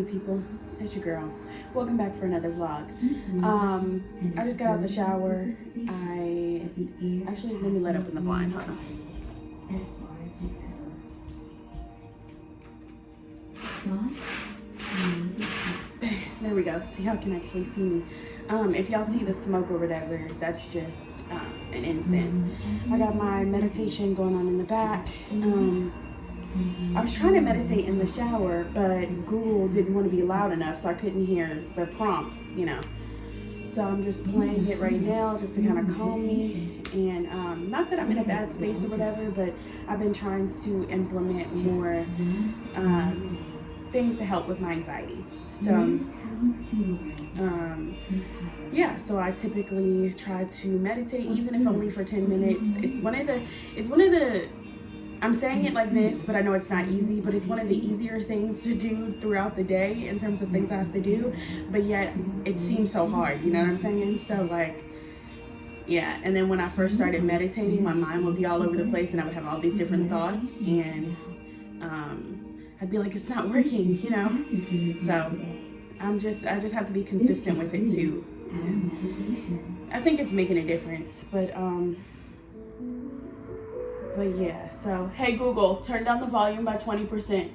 good people? It's your girl. Welcome back for another vlog. I just got out the shower. Actually, let me let open the blind. Hold on. As far as it goes. There we go. So y'all can actually see me. If y'all see the smoke or whatever, that's just an incense. I got my meditation going on in the back. I was trying to meditate in the shower, but Google didn't want to be loud enough, so I couldn't hear the prompts, you know. So I'm just playing it right now just to kind of calm me. And not that I'm in a bad space or whatever, but I've been trying to implement more things to help with my anxiety. So yeah, so I typically try to meditate, even if only for 10 minutes. It's one of the I'm saying it like this, but I know it's not easy, but it's one of the easier things to do throughout the day in terms of things I have to do, but yet it seems so hard, you know what I'm saying? So like, yeah, and then when I first started meditating, my mind would be all over the place and I would have all these different thoughts, and I'd be like, it's not working, you know? So I just have to be consistent with it too. And I think it's making a difference, but yeah, so hey Google, turn down the volume by 20%.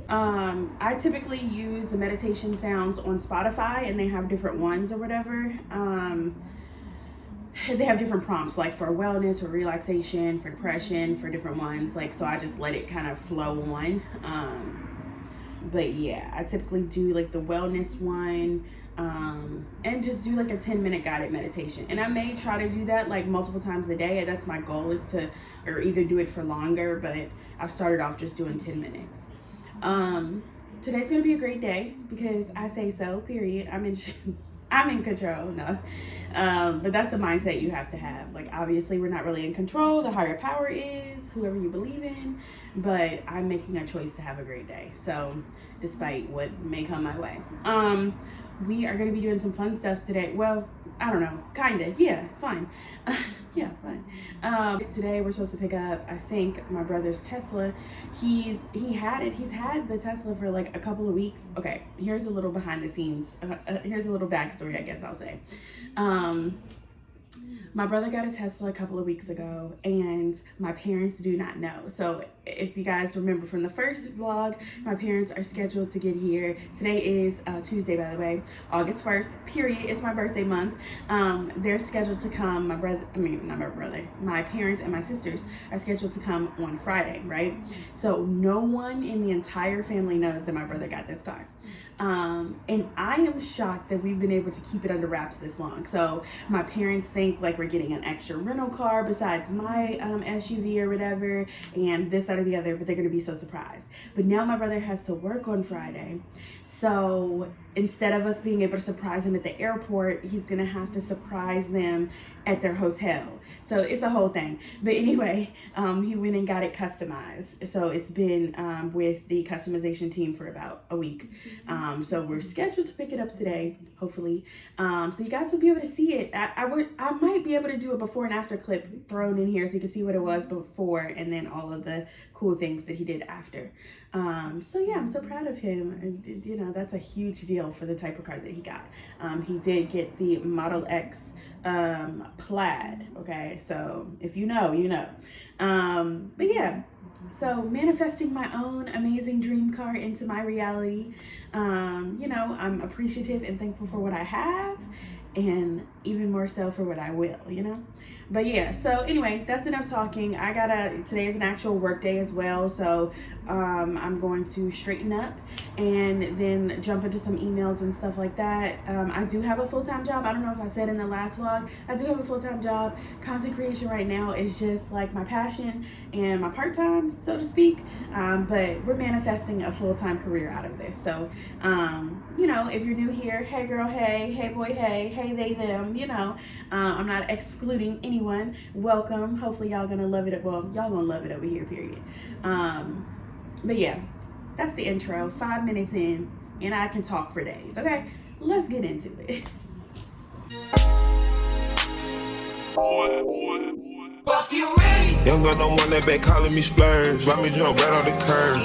I typically use the meditation sounds on Spotify, and they have different ones or whatever. They have different prompts, like for wellness, for relaxation, for depression, for different ones. Like, so I just let it kind of flow on. But yeah, I typically do like the wellness one, and just do like a 10-minute guided meditation. And I may try to do that like multiple times a day. That's my goal, is to, or either do it for longer, but I've started off just doing 10 minutes. Today's gonna be a great day because I say so, period. I'm in control, no. But that's the mindset you have to have. Like, obviously we're not really in control. The higher power is, whoever you believe in, but I'm making a choice to have a great day. So despite what may come my way. We are going to be doing some fun stuff today. Well, I don't know, kind of. Yeah, fine. Yeah, fine. Today we're supposed to pick up, I think, my brother's Tesla. He's had the Tesla for like a couple of weeks. Okay, here's a little behind the scenes. Here's a little backstory, I guess I'll say. My brother got a Tesla a couple of weeks ago, and my parents do not know. So if you guys remember from the first vlog, my parents are scheduled to get here. Today is Tuesday, by the way, August 1st, period. It's my birthday month. They're scheduled to come, my parents and my sisters are scheduled to come on Friday, right? So no one in the entire family knows that my brother got this car. And I am shocked that we've been able to keep it under wraps this long. So my parents think like we're getting an extra rental car besides my SUV or whatever, and this, that, or the other, but they're gonna be so surprised. But now my brother has to work on Friday, so instead of us being able to surprise him at the airport, he's gonna have to surprise them at their hotel. So it's a whole thing. But anyway, he went and got it customized. So it's been with the customization team for about a week. So we're scheduled to pick it up today, hopefully. So you guys will be able to see it. I might be able to do a before and after clip thrown in here so you can see what it was before and then all of the cool things that he did after. So yeah, I'm so proud of him. And, you know, that's a huge deal for the type of car that he got. He did get the Model X plaid. Okay, so if you know, you know. But yeah, so manifesting my own amazing dream car into my reality. You know, I'm appreciative and thankful for what I have, and even more so for what I will, you know. But yeah, so anyway, that's enough talking. Today is an actual work day as well, so I'm going to straighten up and then jump into some emails and stuff like that. I do have a full-time job. I don't know if I said in the last vlog, I do have a full-time job. Content creation right now is just like my passion and my part-time, so to speak. But we're manifesting a full-time career out of this. So, you know, if you're new here, hey girl, hey boy, hey they, them, you know, I'm not excluding anyone. Welcome. Hopefully y'all gonna love it. Well, y'all gonna love it over here, period. But yeah, that's the intro. 5 minutes in, and I can talk for days. Okay, let's get into it. Young girl don't want that back calling me splurge. Let me jump right on the curb.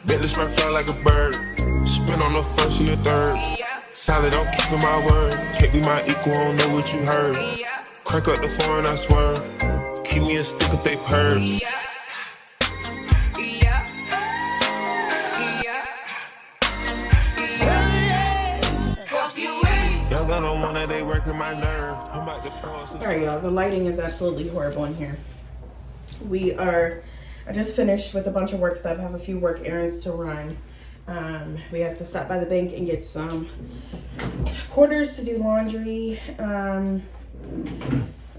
Bentley Smurf fly like a bird. Spin on the first and the third. Solid, I'm keeping my word. Can't be my equal, I don't know what you heard. Crack up the phone, I swear. Keep me a stick if they purge. Y'all gonna wanna, they working my nerve. I'm about to pause. Alright, y'all, the lighting is absolutely horrible in here. I just finished with a bunch of work stuff. I have a few work errands to run. We have to stop by the bank and get some quarters to do laundry.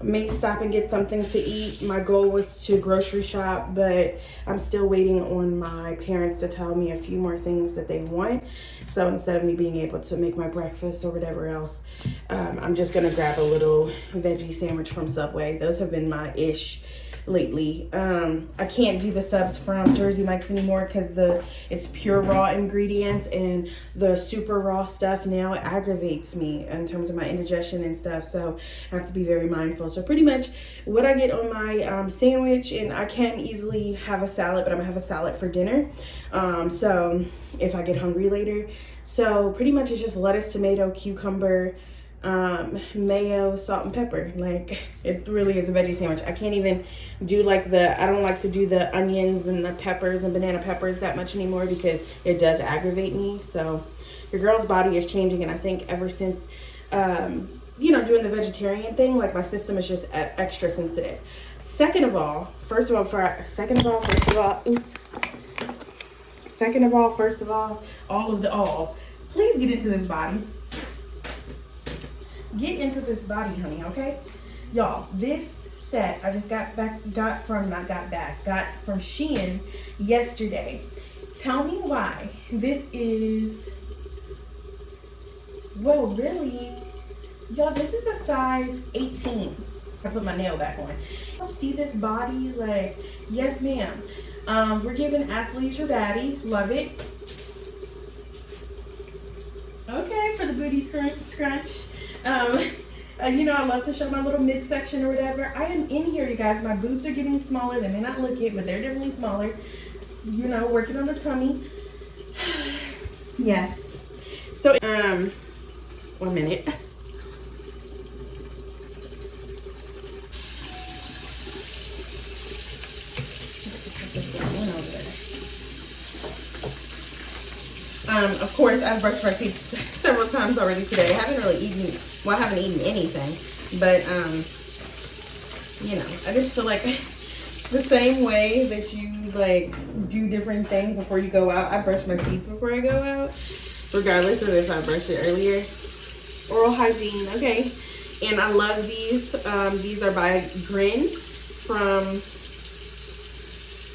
May stop and get something to eat. My goal was to grocery shop, but I'm still waiting on my parents to tell me a few more things that they want. So instead of me being able to make my breakfast or whatever else, I'm just gonna grab a little veggie sandwich from Subway. Those have been my ish lately. I can't do the subs from Jersey Mike's anymore because it's pure raw ingredients, and the super raw stuff now aggravates me in terms of my indigestion and stuff, so I have to be very mindful. So pretty much what I get on my sandwich, and I can easily have a salad, but I'm gonna have a salad for dinner, so if I get hungry later. So pretty much it's just lettuce, tomato, cucumber, mayo, salt and pepper. Like, it really is a veggie sandwich. I can't even do like I don't like to do the onions and the peppers and banana peppers that much anymore because it does aggravate me. So your girl's body is changing, and I think ever since doing the vegetarian thing, like my system is just extra sensitive. Second of all, first of all, all of the alls, please get into this body. Get into this body, honey, okay? Y'all, this set I just got from Shein yesterday. Tell me why this is, well, really, y'all, this is a size 18. I put my nail back on. See this body? Like, yes, ma'am. We're giving athletes your baddie. Love it. Okay, for the booty scrunch. I love to show my little midsection or whatever. I am in here, you guys. My boots are getting smaller. They may not look it, but they're definitely smaller. Working on the tummy. Yes. So, 1 minute. Of course, I've brushed my teeth several times already today. I haven't eaten anything, but, I just feel like the same way that you, do different things before you go out. I brush my teeth before I go out, regardless of if I brushed it earlier. Oral hygiene, okay. And I love these. These are by Grin from,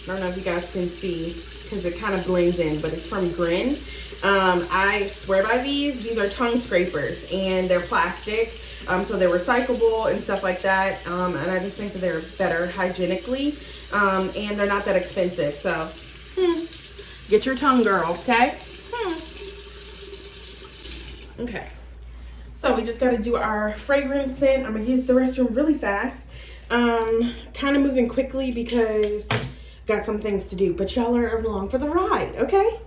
I don't know if you guys can see, because it kind of blends in, but it's from Grin. I swear by these. These are tongue scrapers, and they're plastic, so they're recyclable and stuff like that, and I just think that they're better hygienically, and they're not that expensive. So get your tongue, girl, okay? Okay, so we just got to do our fragrance scent. I'm gonna use the restroom really fast, kind of moving quickly because got some things to do, but y'all are along for the ride, okay?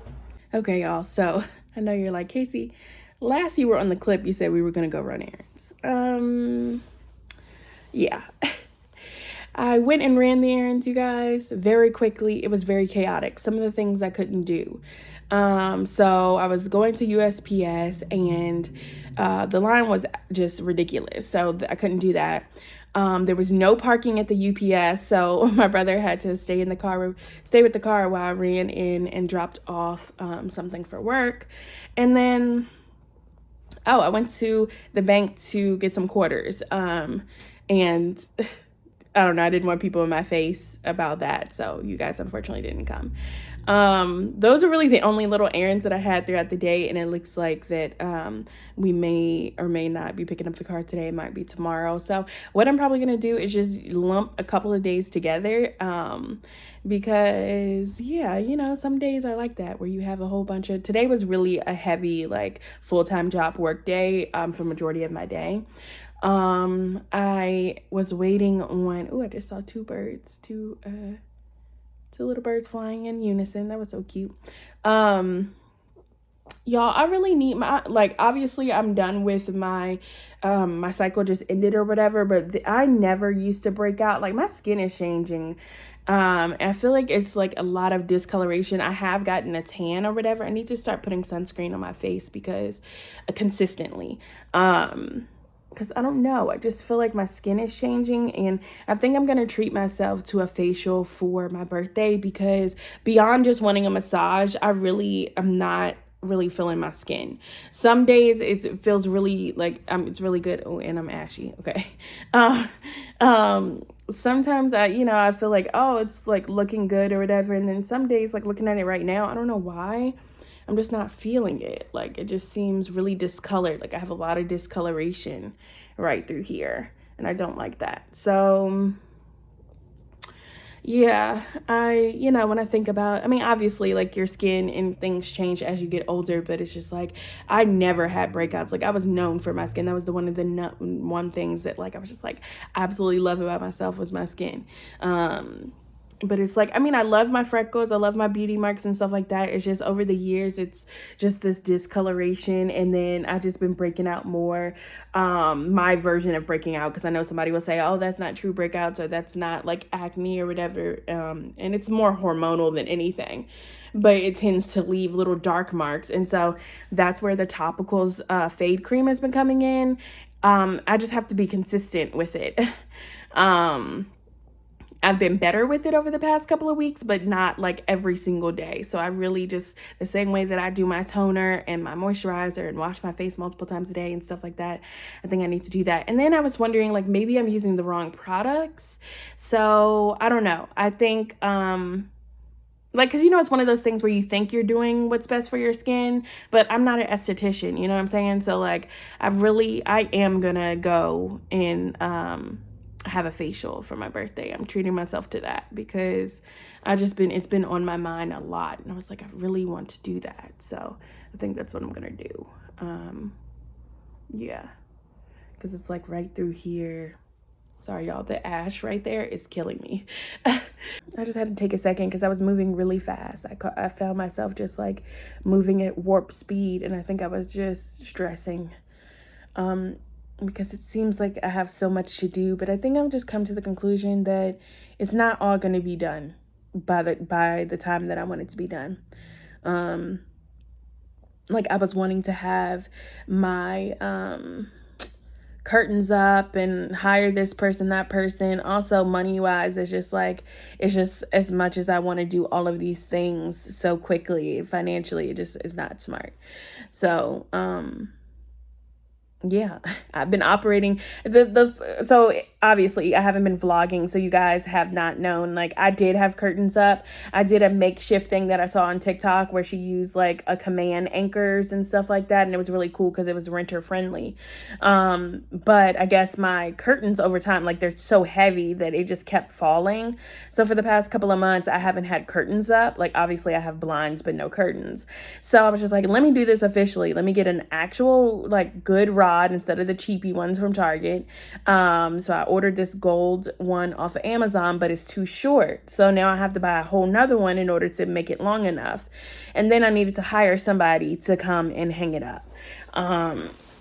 Okay, y'all, so I know you're like, Casey, last you were on the clip, you said we were gonna go run errands. Yeah. I went and ran the errands, you guys, very quickly. It was very chaotic. Some of the things I couldn't do. So I was going to USPS, and the line was just ridiculous, so I couldn't do that. There was no parking at the UPS, so my brother had to stay with the car while I ran in and dropped off something for work. And then, I went to the bank to get some quarters. And I don't know, I didn't want people in my face about that, so you guys unfortunately didn't come. Those are really the only little errands that I had throughout the day, and it looks like that we may or may not be picking up the car today. It might be tomorrow. So what I'm probably gonna do is just lump a couple of days together, because some days are like that where you have a whole bunch of. Today was really a heavy full-time job work day for majority of my day. I was waiting on, I just saw two little birds flying in unison. That was so cute. y'all, I really need my, like, obviously I'm done with my my cycle just ended or whatever, but I never used to break out. Like, my skin is changing. And I feel like it's like a lot of discoloration. I have gotten a tan or whatever. I need to start putting sunscreen on my face because consistently, because I don't know, I just feel like my skin is changing, and I think I'm gonna treat myself to a facial for my birthday, because beyond just wanting a massage, I'm not really feeling my skin. Some days it feels really like it's really good. Oh, and I'm ashy. Okay. Sometimes I feel like, oh, it's like looking good or whatever, and then some days, like looking at it right now, I don't know why, I'm just not feeling it. Like, it just seems really discolored. Like, I have a lot of discoloration right through here, and I don't like that. So yeah, when I think about, I mean, obviously, like, your skin and things change as you get older, but it's just like, I never had breakouts. Like, I was known for my skin. That was one of the one things that, like, I was just like, absolutely love about myself was my skin. But it's like, I mean, I love my freckles, I love my beauty marks and stuff like that. It's just over the years, it's just this discoloration. And then I've just been breaking out more, my version of breaking out, because I know somebody will say, oh, that's not true breakouts, or that's not like acne or whatever. And it's more hormonal than anything, but it tends to leave little dark marks. And so that's where the topicals fade cream has been coming in. I just have to be consistent with it. I've been better with it over the past couple of weeks, but not like every single day. So I really just, the same way that I do my toner and my moisturizer and wash my face multiple times a day and stuff like that, I think I need to do that. And then I was wondering, like, maybe I'm using the wrong products. So I don't know. I think, like, because, it's one of those things where you think you're doing what's best for your skin, but I'm not an esthetician, you know what I'm saying? So, like, I am gonna go and, have a facial for my birthday. I'm treating myself to that because it's been on my mind a lot, and I was like, I really want to do that. So I think that's what I'm gonna do. Yeah, because it's like right through here. Sorry, y'all, the ash right there is killing me. I just had to take a second because I was moving really fast. I found myself just like moving at warp speed, and I think I was just stressing. Because it seems like I have so much to do, but I think I've just come to the conclusion that it's not all going to be done by the time that I want it to be done. Like, I was wanting to have my curtains up and hire this person, that person. Also, money wise, it's just as much as I want to do all of these things so quickly, financially, it just is not smart. So, yeah, I've been operating so obviously I haven't been vlogging, so you guys have not known, like, I did have curtains up. I did a makeshift thing that I saw on TikTok where she used like a command anchors and stuff like that, and it was really cool because it was renter friendly. But I guess my curtains over time, like, they're so heavy that it just kept falling. So for the past couple of months, I haven't had curtains up. Like, obviously I have blinds but no curtains. So I was just like, let me do this officially. Let me get an actual, like, good rod instead of the cheapy ones from Target. So I ordered this gold one off of Amazon, but it's too short. So now I have to buy a whole nother one in order to make it long enough. And then I needed to hire somebody to come and hang it up.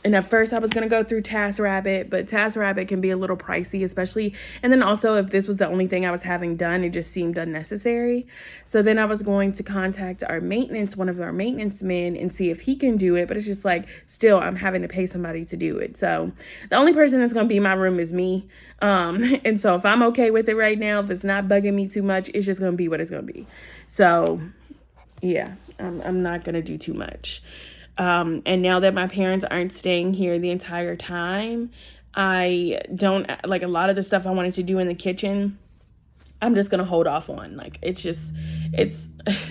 And at first I was going to go through TaskRabbit, but TaskRabbit can be a little pricey, especially. And then also, if this was the only thing I was having done, it just seemed unnecessary. So then I was going to contact one of our maintenance men, and see if he can do it. But it's just like, still, I'm having to pay somebody to do it. So the only person that's going to be in my room is me. And so if I'm okay with it right now, if it's not bugging me too much, it's just going to be what it's going to be. So yeah, I'm not going to do too much. And now that my parents aren't staying here the entire time, I don't, like, a lot of the stuff I wanted to do in the kitchen, I'm just going to hold off on. Like, it's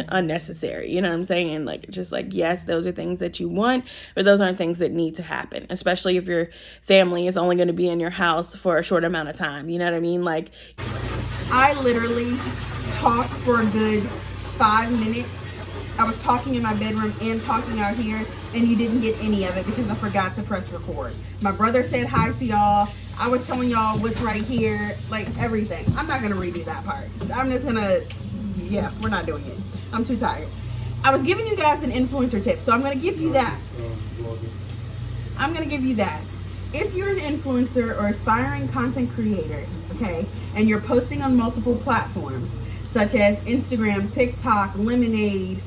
unnecessary. You know what I'm saying? Like, just like, yes, those are things that you want, but those aren't things that need to happen, especially if your family is only going to be in your house for a short amount of time. You know what I mean? Like, I literally talked for a good 5 minutes. I was talking in my bedroom and talking out here, and you didn't get any of it because I forgot to press record. My brother said hi to y'all. I was telling y'all what's right here, like everything. I'm not gonna redo that part. I'm just gonna, yeah, we're not doing it. I'm too tired. I was giving you guys an influencer tip, so I'm going to give you that. I'm going to give you that. If you're an influencer or aspiring content creator, okay, and you're posting on multiple platforms, such as Instagram, TikTok, Lemonade,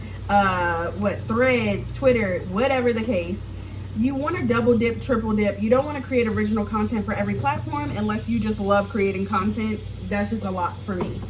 Threads, Twitter, whatever the case, you want to double dip, triple dip. You don't want to create original content for every platform unless you just love creating content. That's just a lot for me.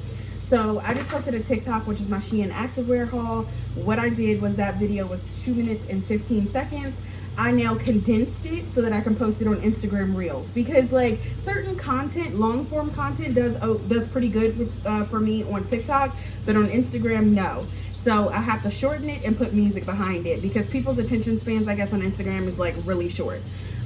So I just posted a TikTok, which is my Shein activewear haul. What I did was that video was 2 minutes and 15 seconds. I now condensed it so that I can post it on Instagram Reels, because like certain content, long form content does pretty good with, for me on TikTok, but on Instagram, no. So I have to shorten it and put music behind it because people's attention spans, I guess, on Instagram is like really short.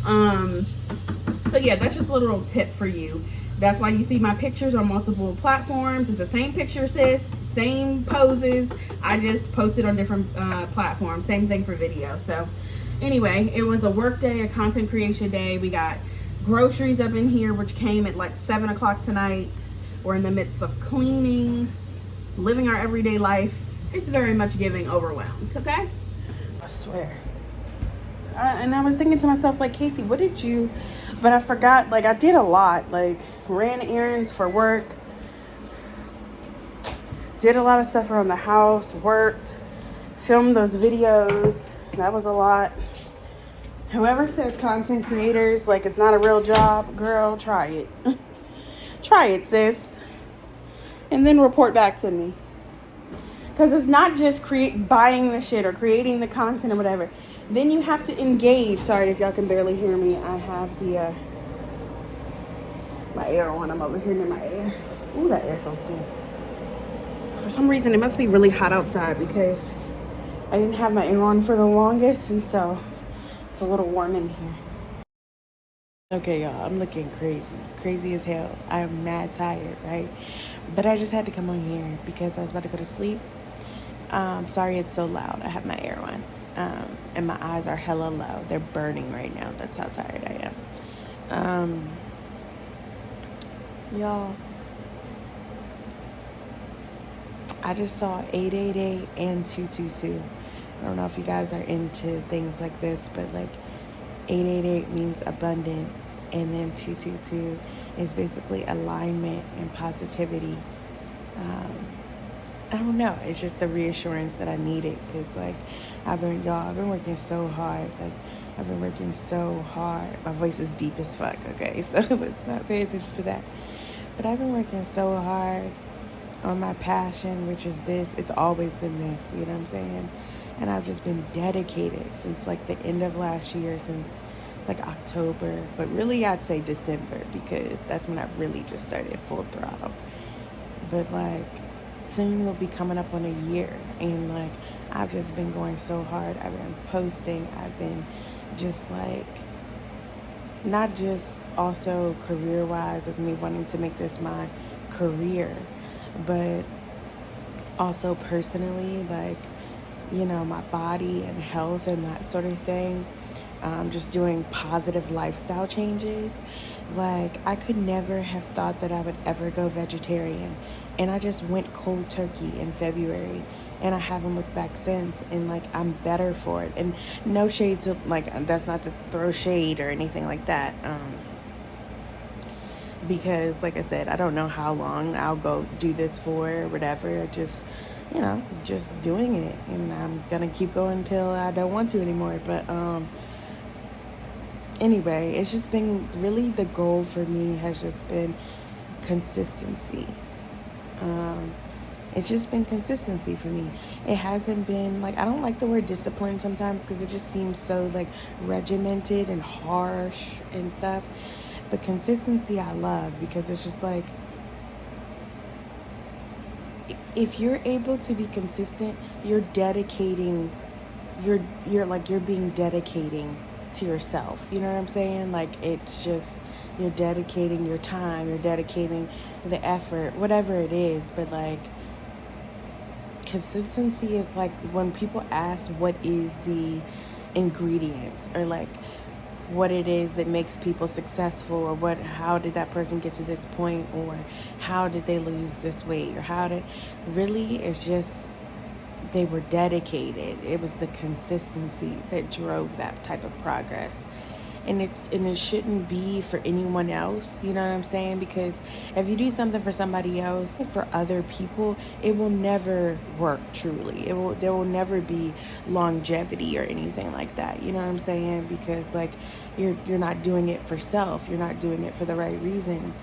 So yeah, that's just a little tip for you. That's why you see my pictures on multiple platforms. It's the same picture, sis, same poses. I just posted on different platforms. Same thing for video. So anyway, it was a work day, a content creation day. We got groceries up in here, which came at like 7 o'clock tonight. We're in the midst of cleaning, living our everyday life. It's very much giving overwhelmed, okay? I swear. And I was thinking to myself, like, Casey, what did you... But I forgot, like, I did a lot. Like, ran errands for work. Did a lot of stuff around the house. Worked. Filmed those videos. That was a lot. Whoever says content creators, like, it's not a real job, girl, try it. Try it, sis. And then report back to me. Because it's not just buying the shit or creating the content or whatever. Then you have to engage. Sorry if y'all can barely hear me. I have the my air on. I'm over here near my air. Ooh, that air feels good. For some reason, it must be really hot outside because I didn't have my air on for the longest, and so it's a little warm in here. Okay, y'all, I'm looking crazy as hell. I'm mad tired, right? But I just had to come on here because I was about to go to sleep. Sorry it's so loud. I have my air on. And my eyes are hella low. They're burning right now. That's how tired I am. Y'all, I just saw 888 and 222. I don't know if you guys are into things like this, but like 888 means abundance, and then 222 is basically alignment and positivity. I don't know. It's just the reassurance that I needed, because like I've been working so hard. Like I've been working so hard. My voice is deep as fuck. Okay, so let's not pay attention to that. But I've been working so hard on my passion, which is this. It's always been this. You know what I'm saying? And I've just been dedicated since like the end of last year, since like October, but really I'd say December, because that's when I really just started full throttle. But like soon we'll be coming up on a year, and like I've just been going so hard. I've been posting. I've been just like, not just also career wise with me wanting to make this my career, but also personally, like, you know, my body and health and that sort of thing. Just doing positive lifestyle changes. Like, I could never have thought that I would ever go vegetarian, and I just went cold turkey in February, and I haven't looked back since, and like I'm better for it. And no shade to, like, that's not to throw shade or anything like that, because like I said, I don't know how long I'll go do this for or whatever. Just, you know, just doing it, and I'm gonna keep going until I don't want to anymore. But anyway, it's just been really, the goal for me has just been consistency. It's just been consistency for me. It hasn't been like, I don't like the word discipline sometimes because it just seems so like regimented and harsh and stuff. But consistency I love, because it's just like, if you're able to be consistent, you're dedicating, you're being dedicating to yourself. You know what I'm saying? Like, it's just, you're dedicating your time, you're dedicating the effort, whatever it is. But like, consistency is like, when people ask what is the ingredient, or like what it is that makes people successful, or how did that person get to this point, or how did they lose this weight, or really, it's just they were dedicated. It was the consistency that drove that type of progress. And it shouldn't be for anyone else, you know what I'm saying? Because if you do something for somebody else, for other people, it will never work truly. There will never be longevity or anything like that, you know what I'm saying? Because like you're not doing it for self, you're not doing it for the right reasons.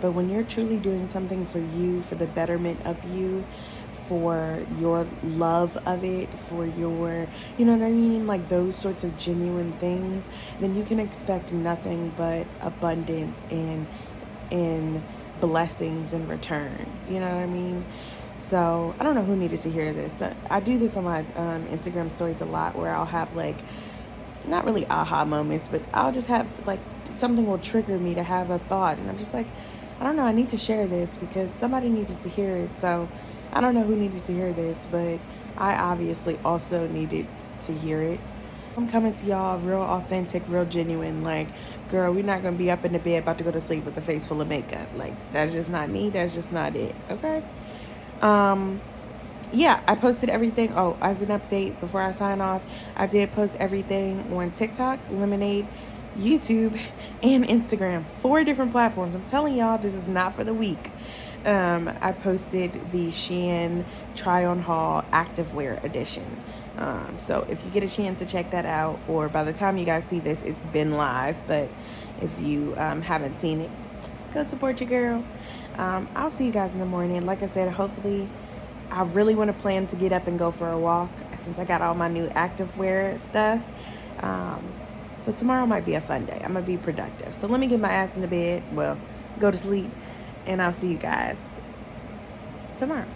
But when you're truly doing something for you, for the betterment of you, for your love of it, for your, you know what I mean, like those sorts of genuine things, then you can expect nothing but abundance and blessings in return, you know what I mean? So I don't know who needed to hear this. I do this on my Instagram stories a lot, where I'll have like, not really aha moments, but I'll just have like, something will trigger me to have a thought, and I'm just like, I don't know, I need to share this because somebody needed to hear it. So I don't know who needed to hear this, but I obviously also needed to hear it. I'm coming to y'all real authentic, real genuine. Like, girl, we're not going to be up in the bed about to go to sleep with a face full of makeup. Like, that's just not me. That's just not it. Okay? Yeah, I posted everything. Oh, as an update before I sign off, I did post everything on TikTok, Lemonade, YouTube, and Instagram. 4 different platforms. I'm telling y'all, this is not for the weak. I posted the Shein Try On Haul Activewear Edition. So if you get a chance to check that out, or by the time you guys see this, it's been live. But if you haven't seen it, go support your girl. I'll see you guys in the morning. Like I said, hopefully, I really want to plan to get up and go for a walk since I got all my new activewear stuff. So tomorrow might be a fun day. I'm going to be productive. So let me get my ass in the bed. Well, go to sleep. And I'll see you guys tomorrow.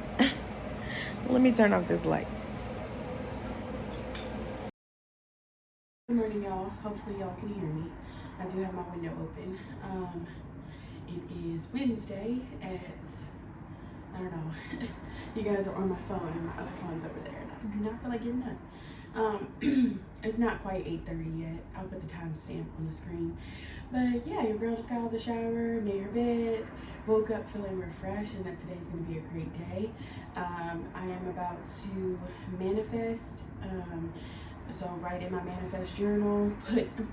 Let me turn off this light. Good morning, y'all. Hopefully y'all can hear me. I do have my window open. It is Wednesday at, I don't know. You guys are on my phone and my other phone's over there, and I do not feel like getting up. It's not quite 8:30 yet. I'll put the timestamp on the screen. But yeah, your girl just got out of the shower, made her bed, woke up feeling refreshed, and that today's gonna be a great day. I am about to manifest. So write in my manifest journal,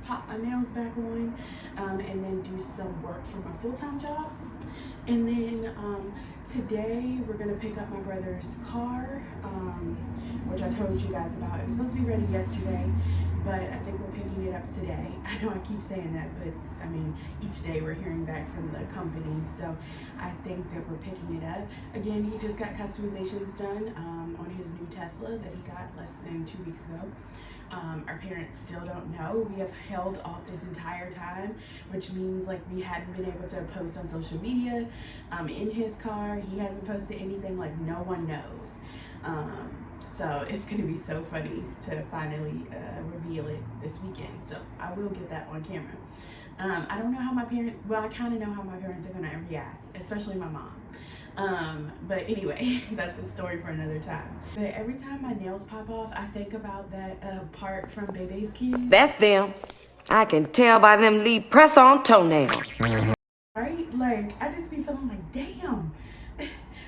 pop my nails back on, and then do some work for my full-time job. And then today we're gonna pick up my brother's car, which I told you guys about. It was supposed to be ready yesterday, but I think we're picking it up today. I know I keep saying that, but I mean, each day we're hearing back from the company, so I think that we're picking it up. Again, he just got customizations done on his new Tesla that he got less than 2 weeks ago. Our parents still don't know. We have held off this entire time, which means like we hadn't been able to post on social media in his car. He hasn't posted anything, like no one knows. So it's gonna be so funny to finally reveal it this weekend. So I will get that on camera. I don't know how my parents, well, I kind of know how my parents are gonna react, especially my mom. But anyway, that's a story for another time. But every time my nails pop off, I think about that part from Bebe's Kids. That's them. I can tell by them lead press-on toenails. Right? Like, I just be feeling like, damn.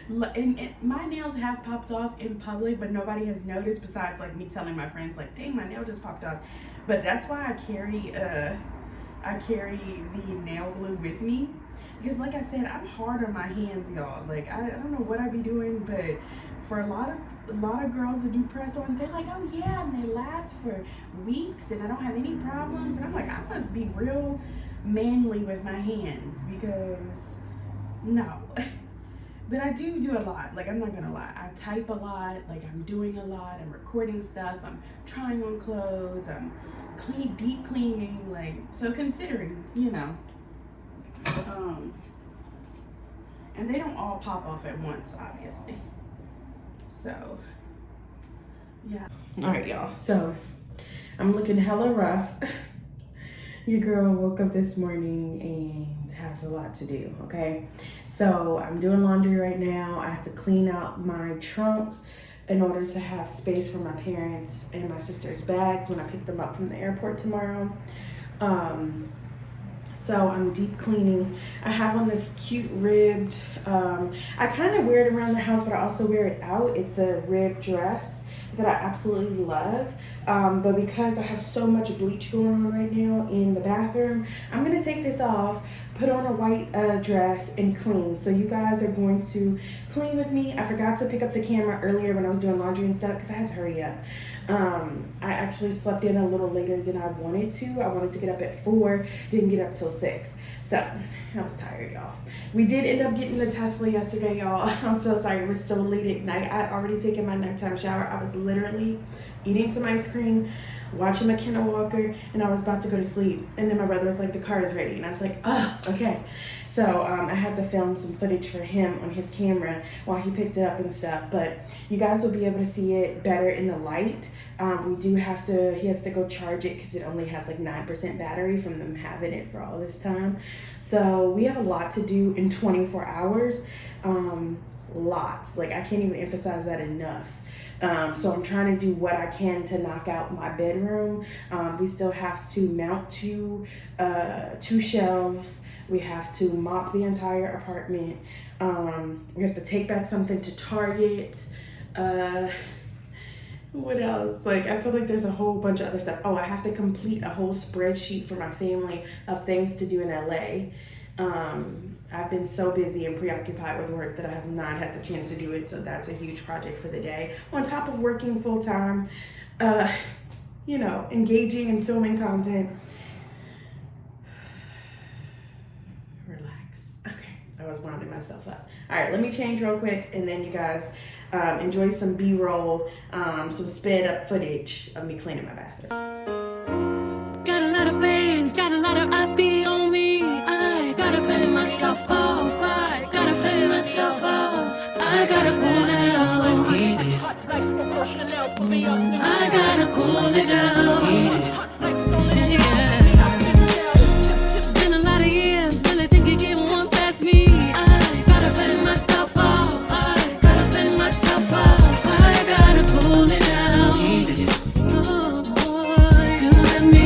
And my nails have popped off in public, but nobody has noticed besides like me telling my friends, like, dang, my nail just popped off. But that's why I carry the nail glue with me. Because like I said, I'm hard on my hands, y'all. Like, I don't know what I be doing, but for a lot of girls that do press-ons, they're like, oh yeah, and they last for weeks and I don't have any problems. And I'm like, I must be real manly with my hands, because no. But I do a lot. Like, I'm not gonna lie, I type a lot. Like, I'm doing a lot, I'm recording stuff, I'm trying on clothes, I'm deep cleaning, like, so considering, you know. And they don't all pop off at once, obviously. So, yeah. All right, y'all. So, I'm looking hella rough. Your girl woke up this morning and has a lot to do, okay? So, I'm doing laundry right now. I have to clean out my trunk in order to have space for my parents and my sister's bags when I pick them up from the airport tomorrow. So I'm deep cleaning. I have on this cute ribbed, I kind of wear it around the house, but I also wear it out. It's a ribbed dress that I absolutely love. But because I have so much bleach going on right now in the bathroom, I'm gonna take this off, put on a white dress, and clean. So you guys are going to clean with me. I forgot to pick up the camera earlier when I was doing laundry and stuff because I had to hurry up. I actually slept in a little later than I wanted to. I wanted to get up at 4, didn't get up till 6. So I was tired, y'all. We did end up getting the Tesla yesterday, y'all. I'm so sorry, it was so late at night. I had already taken my nighttime shower. I was literally eating some ice cream, watching McKenna Walker, and I was about to go to sleep. And then my brother was like, the car is ready. And I was like, oh, okay. So I had to film some footage for him on his camera while he picked it up and stuff. But you guys will be able to see it better in the light. He has to go charge it because it only has like 9% battery from them having it for all this time. So we have a lot to do in 24 hours. Lots. Like I can't even emphasize that enough. So I'm trying to do what I can to knock out my bedroom. We still have to mount two shelves. We have to mop the entire apartment. We have to take back something to Target. What else? Like, I feel like there's a whole bunch of other stuff. Oh, I have to complete a whole spreadsheet for my family of things to do in LA. I've been so busy and preoccupied with work that I have not had the chance to do it. So that's a huge project for the day. On top of working full time, engaging and filming content. Relax. Okay, I was winding myself up. All right, let me change real quick, and then you guys enjoy some B-roll, some sped up footage of me cleaning my bathroom. Got a lot of bands, got a lot of IP on me. I gotta fend myself off. I gotta fend myself off. I gotta cool it down. I gotta cool it down. Yeah. It's been a lot of years, really think you can one past me. I gotta fend myself off. I gotta fend myself off. I gotta cool it down. Oh, you and me.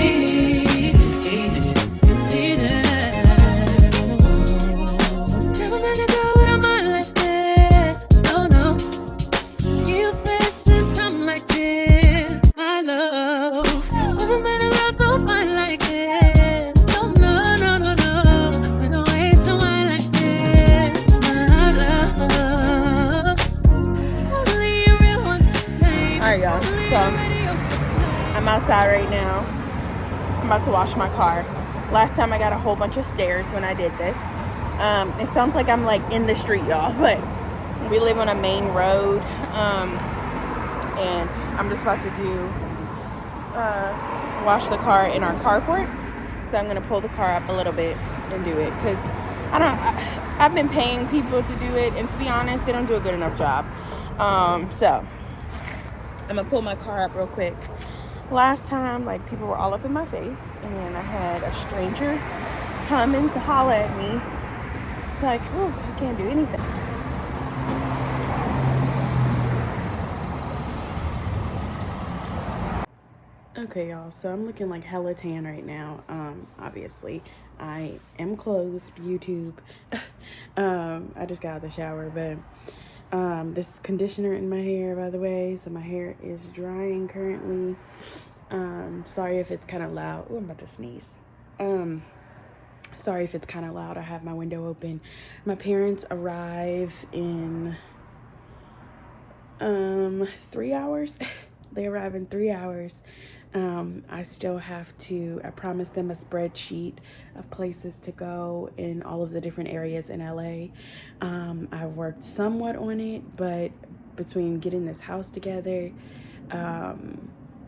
Never meant to go with a mind like this. Oh no. You space and time like this. My love. Never meant to go so fine like this. No, no, no, no, no. We don't waste a wine like this. My love. Only a real one. All right, y'all. So I'm outside right now. I'm about to wash my car. Last time I got a whole bunch of stairs when I did this. It sounds like I'm like in the street, y'all, but we live on a main road. And I'm just about to wash the car in our carport. So I'm gonna pull the car up a little bit and do it because I've been paying people to do it, and to be honest, they don't do a good enough job. So I'm gonna pull my car up real quick. Last time, like, people were all up in my face, and I had a stranger come and holler at me. It's like, oh, I can't do anything. Okay, y'all, so I'm looking like hella tan right now. Obviously, I am clothed, YouTube. I just got out of the shower, but this conditioner in my hair, by the way, so my hair is drying currently. Sorry if it's kind of loud. Oh, I'm about to sneeze. Sorry if it's kind of loud. I have my window open. My parents arrive in 3 hours. They arrive in 3 hours. I still have to, I promised them a spreadsheet of places to go in all of the different areas in LA. I've worked somewhat on it, but between getting this house together,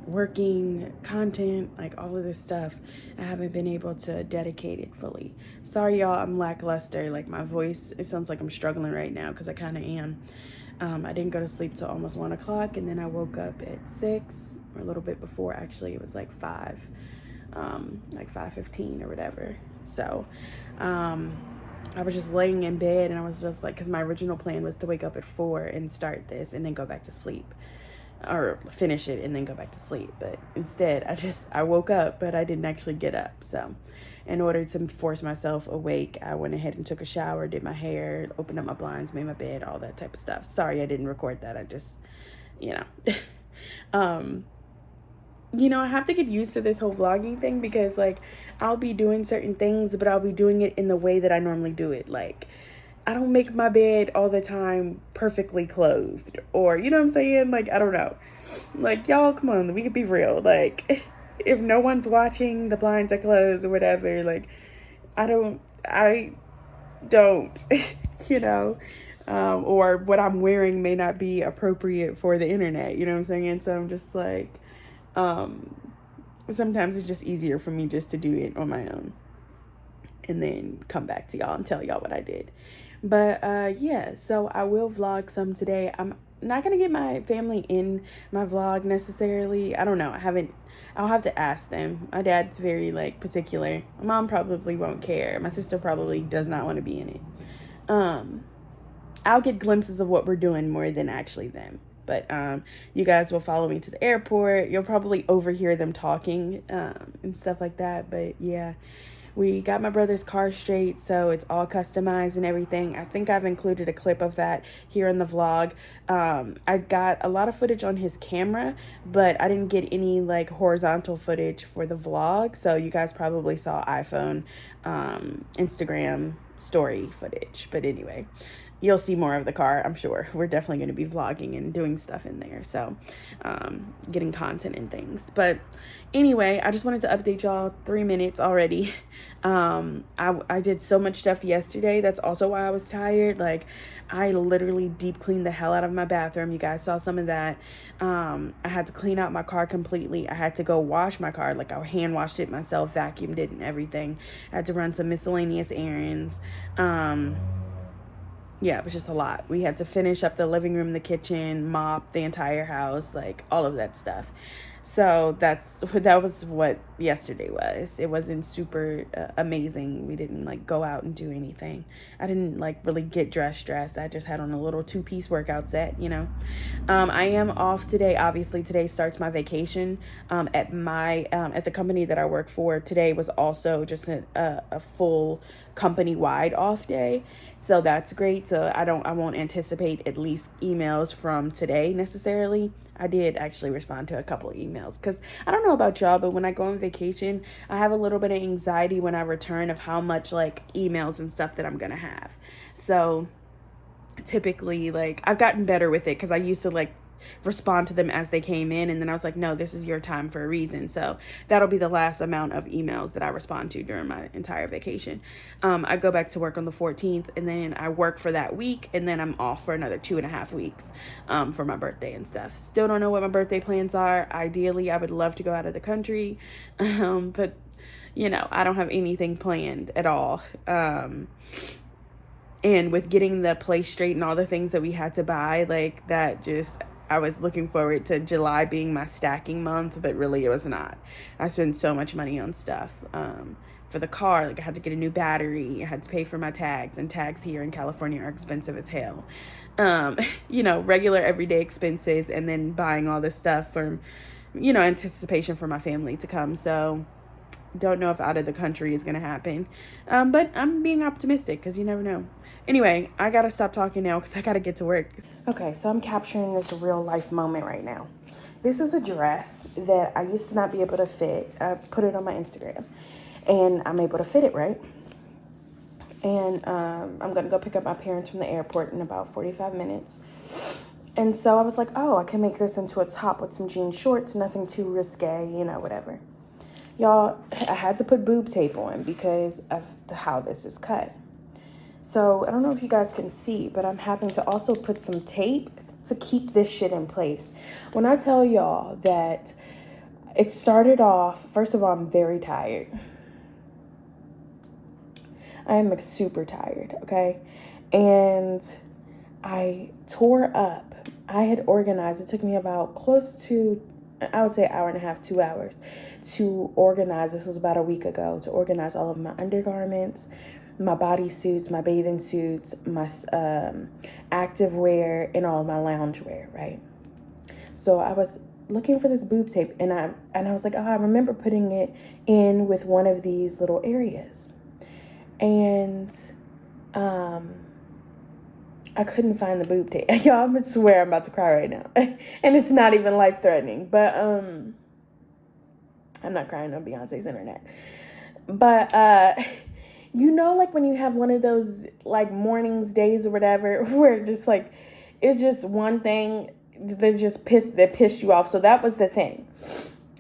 working, content, like all of this stuff, I haven't been able to dedicate it fully. Sorry, y'all, I'm lackluster. Like, my voice, it sounds like I'm struggling right now because I kind of am. I didn't go to sleep till almost 1 o'clock, and then I woke up at 6, or a little bit before, actually. It was like 5, like 5:15 or whatever. So I was just laying in bed, and I was just like, because my original plan was to wake up at 4 and start this and then go back to sleep. or finish it and then go back to sleep. But instead, I woke up, but I didn't actually get up. So in order to force myself awake, I went ahead and took a shower, did my hair, opened up my blinds, made my bed, all that type of stuff. Sorry, I didn't record that. I just, you know, I have to get used to this whole vlogging thing, because like I'll be doing certain things, but I'll be doing it in the way that I normally do it. Like, I don't make my bed all the time perfectly clothed, or, you know what I'm saying? Like, I don't know. Like, y'all, come on, we could be real. Like, if no one's watching, the blinds are closed or whatever, like, I don't, you know, or what I'm wearing may not be appropriate for the internet, you know what I'm saying? And so I'm just like, sometimes it's just easier for me just to do it on my own and then come back to y'all and tell y'all what I did. But yeah, so I will vlog some today. I'm not gonna get my family in my vlog necessarily. I don't know. I'll have to ask them. My dad's very like particular. My mom probably won't care. My sister probably does not want to be in it. I'll get glimpses of what we're doing more than actually them. But you guys will follow me to the airport. You'll probably overhear them talking and stuff like that. But yeah, we got my brother's car straight, so it's all customized and everything. I think I've included a clip of that here in the vlog. I got a lot of footage on his camera, but I didn't get any like horizontal footage for the vlog. So you guys probably saw iPhone, Instagram story footage. But anyway, you'll see more of the car, I'm sure. We're definitely going to be vlogging and doing stuff in there. So getting content and things. But anyway, I just wanted to update y'all. 3 minutes already. I did so much stuff yesterday. That's also why I was tired. Like, I literally deep cleaned the hell out of my bathroom. You guys saw some of that. I had to clean out my car completely. I had to go wash my car. Like, I hand washed it myself, vacuumed it and everything. I had to run some miscellaneous errands. Yeah, it was just a lot. We had to finish up the living room, the kitchen, mop the entire house, like all of that stuff. So that was what yesterday was. It wasn't super amazing. We didn't like go out and do anything. I didn't like really get dressed. I just had on a little 2-piece workout set, you know. I am off today. Obviously, today starts my vacation at the company that I work for. Today was also just a full company-wide off day. So that's great. So I won't anticipate at least emails from today necessarily. I did actually respond to a couple of emails, because I don't know about y'all, but when I go on vacation, I have a little bit of anxiety when I return of how much like emails and stuff that I'm gonna have. So typically, like, I've gotten better with it, because I used to like respond to them as they came in, and then I was like, no, this is your time for a reason. So that'll be the last amount of emails that I respond to during my entire vacation. I go back to work on the 14th, and then I work for that week, and then I'm off for another 2.5 weeks for my birthday and stuff. Still don't know what my birthday plans are. Ideally, I would love to go out of the country, but you know, I don't have anything planned at all. And with getting the place straight and all the things that we had to buy, like, that just, I was looking forward to July being my stacking month, but really it was not. I spent so much money on stuff. For the car, like, I had to get a new battery. I had to pay for my tags, and tags here in California are expensive as hell. You know, regular everyday expenses, and then buying all this stuff for, you know, anticipation for my family to come. So don't know if out of the country is going to happen. But I'm being optimistic, because you never know. Anyway, I got to stop talking now, because I got to get to work. Okay, so I'm capturing this real life moment right now. This is a dress that I used to not be able to fit. I put it on my Instagram, and I'm able to fit it, right? And I'm going to go pick up my parents from the airport in about 45 minutes. And so I was like, oh, I can make this into a top with some jean shorts, nothing too risque, you know, whatever. Y'all, I had to put boob tape on because of how this is cut. So I don't know if you guys can see, but I'm having to also put some tape to keep this shit in place. When I tell y'all that it started off, first of all, I'm very tired. I am super tired, okay? And I tore up. I had organized. It took me about close to, I would say, 1.5 to 2 hours to organize. This was about a week ago, to organize all of my undergarments, my bodysuits, my bathing suits, my active wear, and all of my lounge wear, right? So I was looking for this boob tape, and I was like, oh, I remember putting it in with one of these little areas. And I couldn't find the boob tape. Y'all, I swear I'm about to cry right now. And it's not even life-threatening. But I'm not crying on Beyonce's internet. But you know, like when you have one of those like mornings, days, or whatever, where just like it's just one thing that pissed you off. So that was the thing.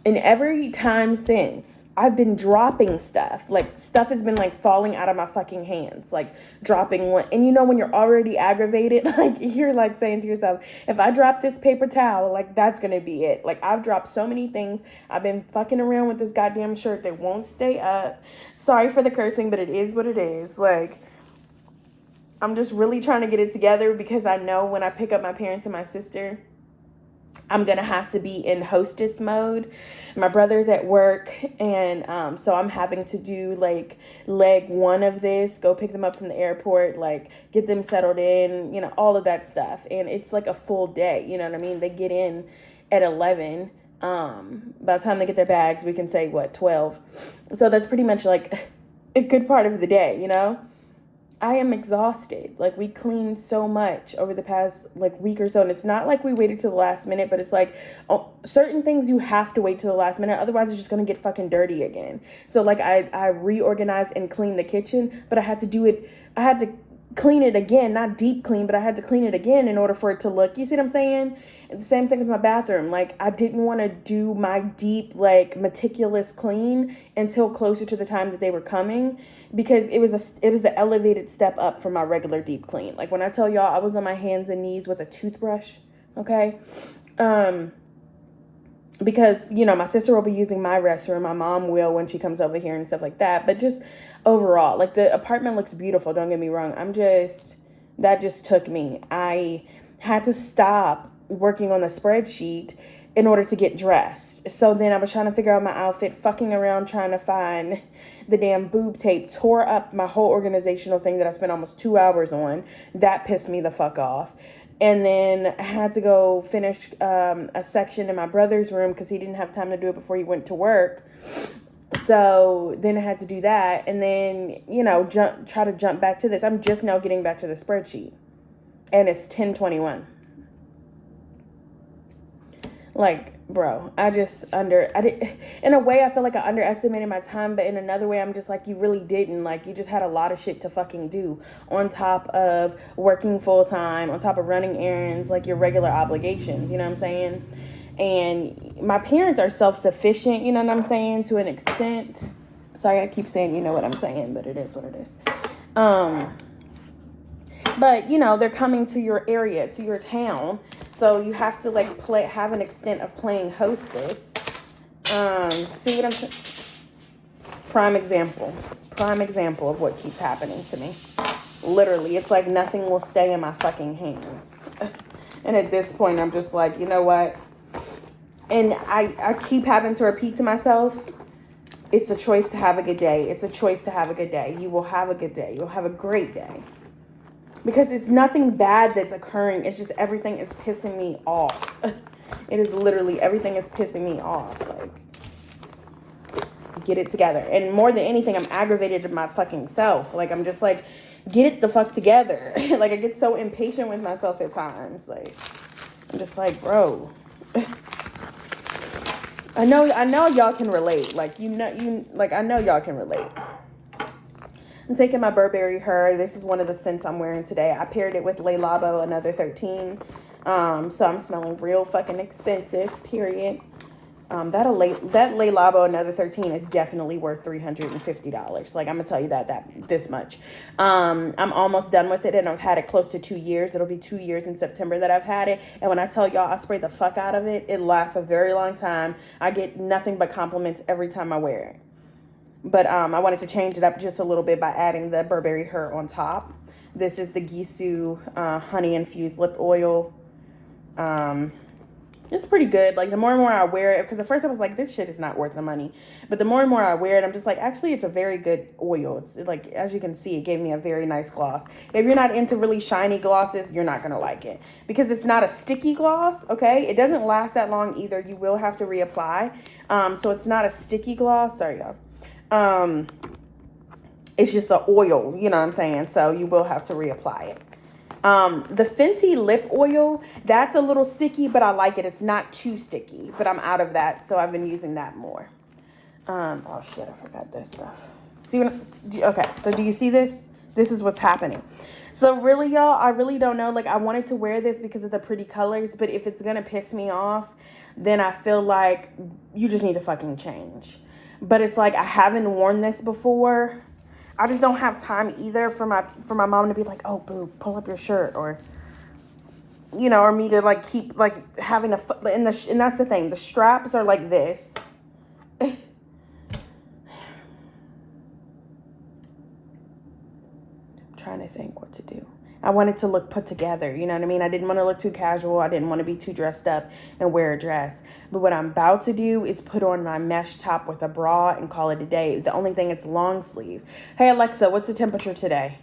And every time since, I've been dropping stuff. Like, stuff has been, like, falling out of my fucking hands. Like, dropping one. And you know when you're already aggravated? Like, you're, like, saying to yourself, if I drop this paper towel, like, that's going to be it. Like, I've dropped so many things. I've been fucking around with this goddamn shirt that won't stay up. Sorry for the cursing, but it is what it is. Like, I'm just really trying to get it together because I know when I pick up my parents and my sister, I'm going to have to be in hostess mode. My brother's at work, and so I'm having to do, like, leg one of this, go pick them up from the airport, like, get them settled in, you know, all of that stuff. And it's, like, a full day, you know what I mean? They get in at 11. By the time they get their bags, we can say, 12? So that's pretty much, like, a good part of the day, you know? I am exhausted. Like, we cleaned so much over the past, like, week or so. And it's not like we waited till the last minute, but it's like, certain things you have to wait till the last minute. Otherwise, it's just going to get fucking dirty again. So, like, I reorganized and cleaned the kitchen, but I had to do it. I had to clean it again, not deep clean, but I had to clean it again in order for it to look, you see what I'm saying? And the same thing with my bathroom. Like, I didn't want to do my deep, like, meticulous clean until closer to the time that they were coming, because it was an elevated step up from my regular deep clean. Like, when I tell y'all I was on my hands and knees with a toothbrush, okay? Because, you know, my sister will be using my restroom, my mom will when she comes over here and stuff like that. But just overall, like, the apartment looks beautiful, don't get me wrong. That just took me. I had to stop working on the spreadsheet in order to get dressed. So then I was trying to figure out my outfit, fucking around trying to find the damn boob tape, tore up my whole organizational thing that I spent almost 2 hours on. That pissed me the fuck off. And then I had to go finish a section in my brother's room because he didn't have time to do it before he went to work. So then I had to do that. And then, you know, try to jump back to this. I'm just now getting back to the spreadsheet. And it's 10:21. Like, bro, in a way I feel like I underestimated my time, but in another way I'm just like, you really didn't. Like, you just had a lot of shit to fucking do on top of working full time, on top of running errands, like your regular obligations, you know what I'm saying? And my parents are self-sufficient, you know what I'm saying, to an extent. Sorry, I keep saying you know what I'm saying, but it is what it is. But, you know, they're coming to your area, to your town. So you have to, like, have an extent of playing hostess. See what I'm saying? Prime example of what keeps happening to me. Literally, it's like nothing will stay in my fucking hands. And at this point, I'm just like, you know what? And I keep having to repeat to myself, it's a choice to have a good day. It's a choice to have a good day. You will have a good day. You'll have a great day. Because it's nothing bad that's occurring. It's just everything is pissing me off. It is literally everything is pissing me off. Like, get it together. And more than anything, I'm aggravated at my fucking self. Like, I'm just like, get it the fuck together. Like, I get so impatient with myself at times. Like, I'm just like, bro. I know y'all can relate. Like, I know y'all can relate. I'm taking my Burberry Her. This is one of the scents I'm wearing today. I paired it with Le Labo, another 13. So I'm smelling real fucking expensive, period. That Le Labo, another 13 is definitely worth $350. Like, I'm going to tell you this much. I'm almost done with it, and I've had it close to 2 years. It'll be 2 years in September that I've had it. And when I tell y'all I spray the fuck out of it, it lasts a very long time. I get nothing but compliments every time I wear it. But I wanted to change it up just a little bit by adding the Burberry Her on top. This is the Gisou honey-infused lip oil. It's pretty good. Like, the more and more I wear it, because at first I was like, this shit is not worth the money. But the more and more I wear it, I'm just like, actually, it's a very good oil. It's like, as you can see, it gave me a very nice gloss. If you're not into really shiny glosses, you're not going to like it. Because it's not a sticky gloss, okay? It doesn't last that long either. You will have to reapply. So it's not a sticky gloss. Sorry, y'all. It's just an oil, you know what I'm saying? So you will have to reapply it. The Fenty lip oil, that's a little sticky, but I like it. It's not too sticky, but I'm out of that, so I've been using that more. Oh shit, I forgot this stuff. See okay, so do you see this? This is what's happening. So really, y'all, I really don't know. Like, I wanted to wear this because of the pretty colors, but if it's gonna piss me off, then I feel like you just need to fucking change. But it's like, I haven't worn this before. I just don't have time either for my mom to be like, oh, boo, pull up your shirt, or, you know, or me to like keep like having and that's the thing. The straps are like this. I'm trying to think what to do. I wanted to look put together, you know what I mean? I didn't want to look too casual. I didn't want to be too dressed up and wear a dress. But what I'm about to do is put on my mesh top with a bra and call it a day. The only thing, it's long sleeve. Hey, Alexa, what's the temperature today?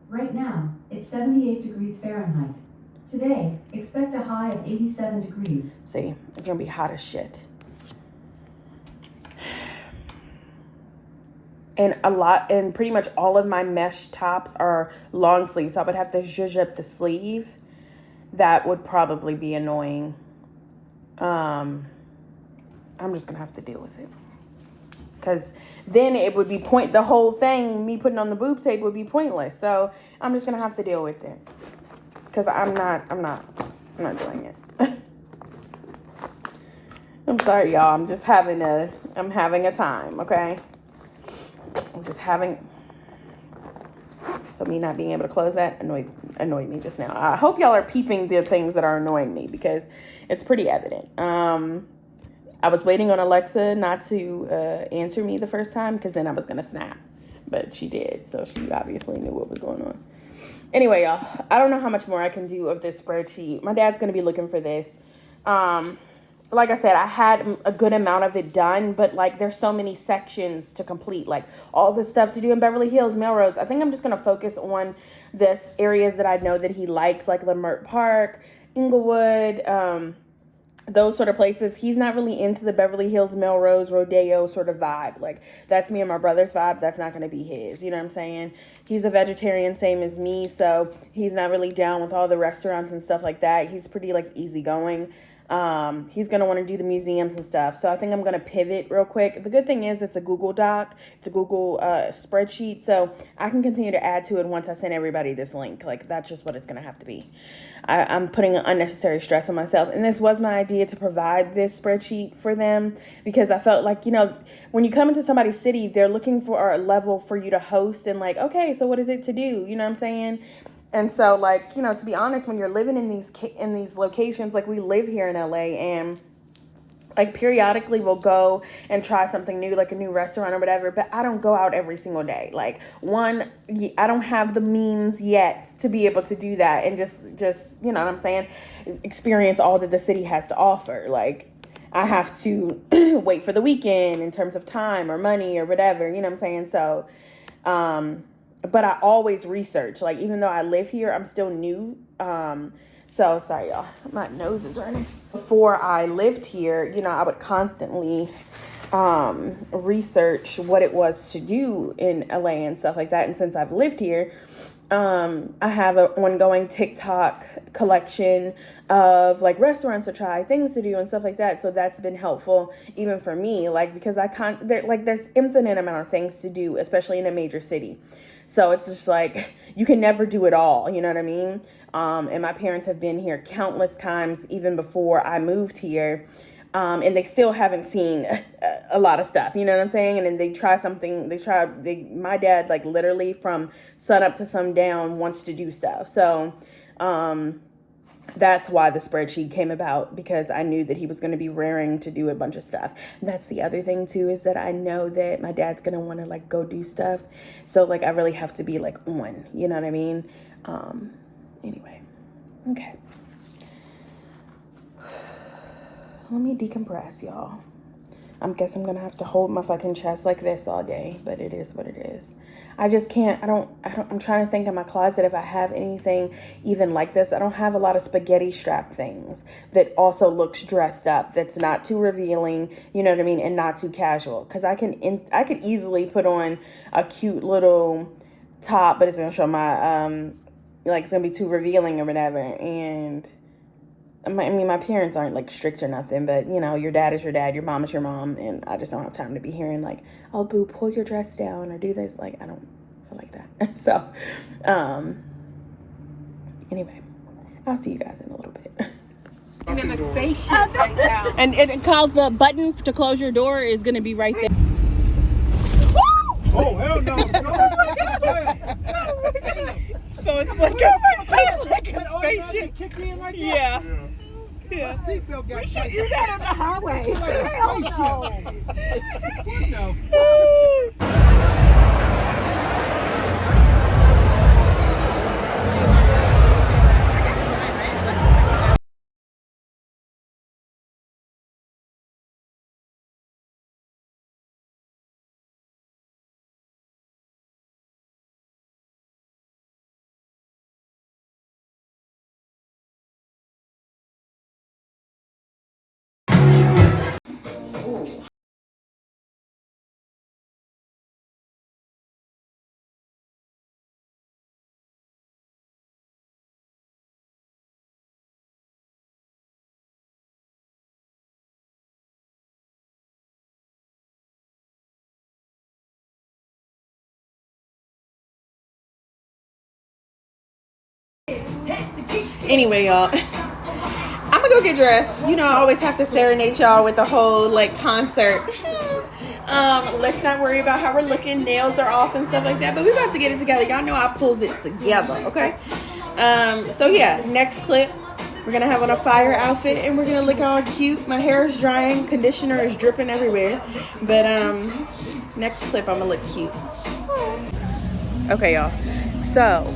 Right now, it's 78 degrees Fahrenheit. Today, expect a high of 87 degrees. See, it's going to be hot as shit. And pretty much all of my mesh tops are long sleeve. So I would have to zhuzh up the sleeve. That would probably be annoying. I'm just gonna have to deal with it. Because then it would be the whole thing, me putting on the boob tape would be pointless. So I'm just gonna have to deal with it. Because I'm not doing it. I'm sorry, y'all. I'm having a time, okay? I'm just having, so me not being able to close that annoyed me just now. I hope y'all are peeping the things that are annoying me, because it's pretty evident. I was waiting on Alexa not to answer me the first time, because then I was going to snap, but she did. So she obviously knew what was going on. Anyway, y'all, I don't know how much more I can do of this spreadsheet. My dad's going to be looking for this. Like I said, I had a good amount of it done, but like there's so many sections to complete, like all the stuff to do in Beverly Hills, Melrose. I think I'm just going to focus on this areas that I know that he likes, like Leimert Park, Inglewood, those sort of places. He's not really into the Beverly Hills, Melrose, Rodeo sort of vibe. Like, that's me and my brother's vibe. That's not going to be his. You know what I'm saying? He's a vegetarian, same as me, so he's not really down with all the restaurants and stuff like that. He's pretty, like, easygoing. He's going to want to do the museums and stuff. So I think I'm going to pivot real quick. The good thing is it's a Google Doc. It's a Google spreadsheet. So I can continue to add to it once I send everybody this link. Like, that's just what it's going to have to be. I'm putting an unnecessary stress on myself. And this was my idea, to provide this spreadsheet for them, because I felt like, you know, when you come into somebody's city, they're looking for a level for you to host and like, okay, so what is it to do? You know what I'm saying? And so, like, you know, to be honest, when you're living in these locations, like we live here in LA, and like periodically we'll go and try something new, like a new restaurant or whatever, but I don't go out every single day. Like, one, I don't have the means yet to be able to do that and just, you know what I'm saying, experience all that the city has to offer. Like, I have to wait for the weekend in terms of time or money or whatever, you know what I'm saying? So, but I always research. Like, even though I live here, I'm still new. So, sorry, y'all. My nose is running. Before I lived here, you know, I would constantly research what it was to do in LA and stuff like that. And since I've lived here, I have an ongoing TikTok collection of like restaurants to try, things to do and stuff like that. So that's been helpful even for me, like, because there's infinite amount of things to do, especially in a major city. So it's just like, you can never do it all, you know what I mean? And my parents have been here countless times, even before I moved here. And they still haven't seen a lot of stuff, you know what I'm saying? And then they try something, my dad, like, literally from sun up to sundown wants to do stuff. So, that's why the spreadsheet came about, because I knew that he was going to be raring to do a bunch of stuff. And that's the other thing too, is that I know that my dad's going to want to like go do stuff. So like, I really have to be like on, you know what I mean? Anyway, okay. let me decompress, y'all. I guess I'm gonna have to hold my fucking chest like this all day, but it is what it is. I just can't, I'm trying to think in my closet if I have anything even like this. I don't have a lot of spaghetti strap things that also looks dressed up, that's not too revealing, you know what I mean, and not too casual. Because I could easily put on a cute little top, but it's gonna show my, like it's gonna be too revealing or whatever. And I mean, my parents aren't like strict or nothing, but you know, your dad is your dad, your mom is your mom, and I just don't have time to be hearing like, oh boo, pull your dress down or do this. Like, I don't feel like that. So, anyway, I'll see you guys in a little bit. And in a spaceship right now. And it calls the button to close your door is gonna be right there. Oh hell no! So it's like a spaceship. Kick in like that? Yeah. My seatbelt got tight. Do that on the highway. Hell no! No. Anyway, y'all, I'm gonna go get dressed. You know, I always have to serenade y'all with the whole like concert. Let's not worry about how we're looking. Nails are off and stuff like that, but we're about to get it together. Y'all know I pulls it together, okay? So yeah, next clip, we're gonna have on a fire outfit and we're gonna look all cute. My hair is drying, conditioner is dripping everywhere, but next clip I'm gonna look cute. Okay, y'all, so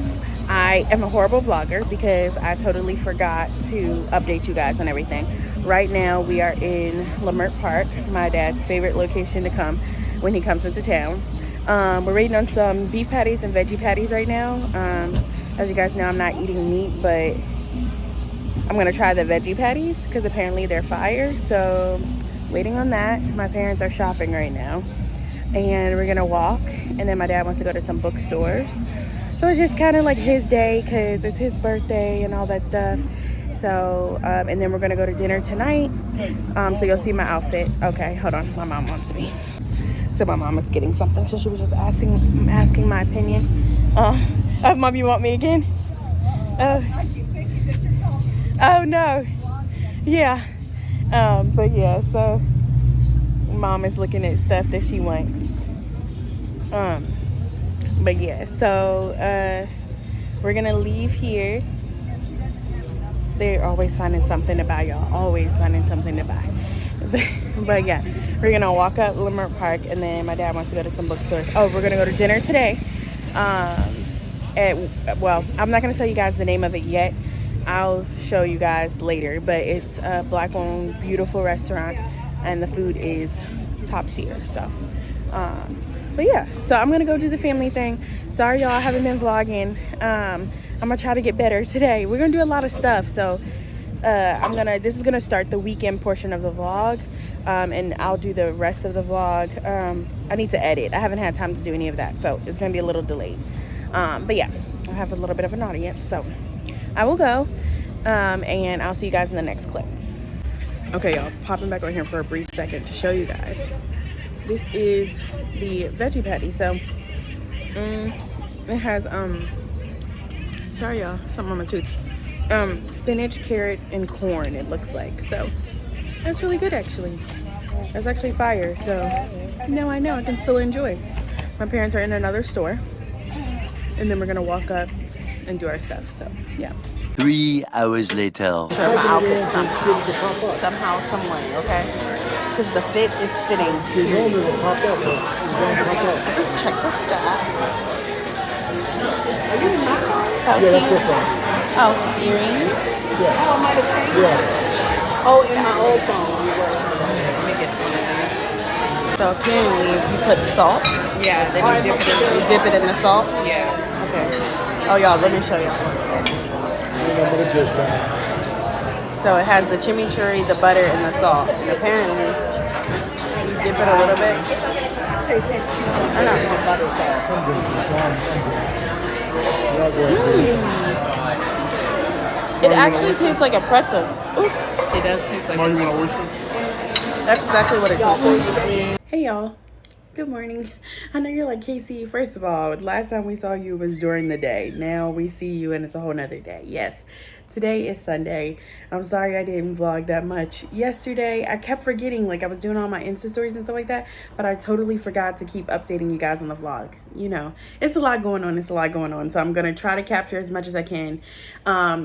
I am a horrible vlogger because I totally forgot to update you guys on everything. Right now we are in Lamert Park, my dad's favorite location to come when he comes into town. We're waiting on some beef patties and veggie patties right now. As you guys know, I'm not eating meat, but I'm gonna try the veggie patties because apparently they're fire. So waiting on that. My parents are shopping right now and we're gonna walk, and then my dad wants to go to some bookstores. So it's just kind of like his day because it's his birthday and all that stuff. So, and then we're gonna go to dinner tonight. So you'll see my outfit. Okay, hold on, my mom wants me. So my mom is getting something. So she was just asking my opinion. Mom, you want me again? Oh no. Yeah. But yeah, so mom is looking at stuff that she wants. But yeah, so we're gonna leave here. They're always finding something to buy, y'all. Always finding something to buy. But yeah, we're gonna walk up Lamert Park, and then my dad wants to go to some bookstores. Oh, we're gonna go to dinner today. Well, I'm not gonna tell you guys the name of it yet. I'll show you guys later. But it's a black-owned, beautiful restaurant, and the food is top tier. So. But yeah, so I'm gonna go do the family thing. Sorry y'all, I haven't been vlogging. I'm gonna try to get better today. We're gonna do a lot of stuff, so this is gonna start the weekend portion of the vlog, and I'll do the rest of the vlog. I need to edit. I haven't had time to do any of that, so it's gonna be a little delayed. But yeah, I have a little bit of an audience, so I will go, and I'll see you guys in the next clip. Okay, y'all, popping back on here for a brief second to show you guys. This is the veggie patty. So it has sorry y'all, something on my tooth. Spinach, carrot, and corn, it looks like. So that's really good actually. That's actually fire. So now I know I can still enjoy. My parents are in another store, and then we're gonna walk up and do our stuff. So yeah. 3 hours later. Sure, my outfit somehow, some way, okay? Because the fit is fitting. Check the stuff. Are you in my car? So cute. Oh, earrings? Yeah. Oh, I might have changed. Yeah. Oh, in my old phone. Let me get one of these. So apparently, if you put salt, Yeah, then you dip it in. you dip it in the salt. Yeah. Okay. Oh, y'all, let me show y'all. So it has the chimichurri, the butter, and the salt. And apparently, you dip it a little bit. I know. It actually tastes like a pretzel. Ooh. It does taste like. You want oyster? That's exactly what it tastes like. Hey y'all. Good morning. I know you're like, Casey, first of all, last time we saw you was during the day. Now we see you and it's a whole nother day. Yes. Today is Sunday. I'm sorry I didn't vlog that much yesterday. I kept forgetting, like I was doing all my Insta stories and stuff like that, but I totally forgot to keep updating you guys on the vlog. You know, it's a lot going on. So I'm going to try to capture as much as I can.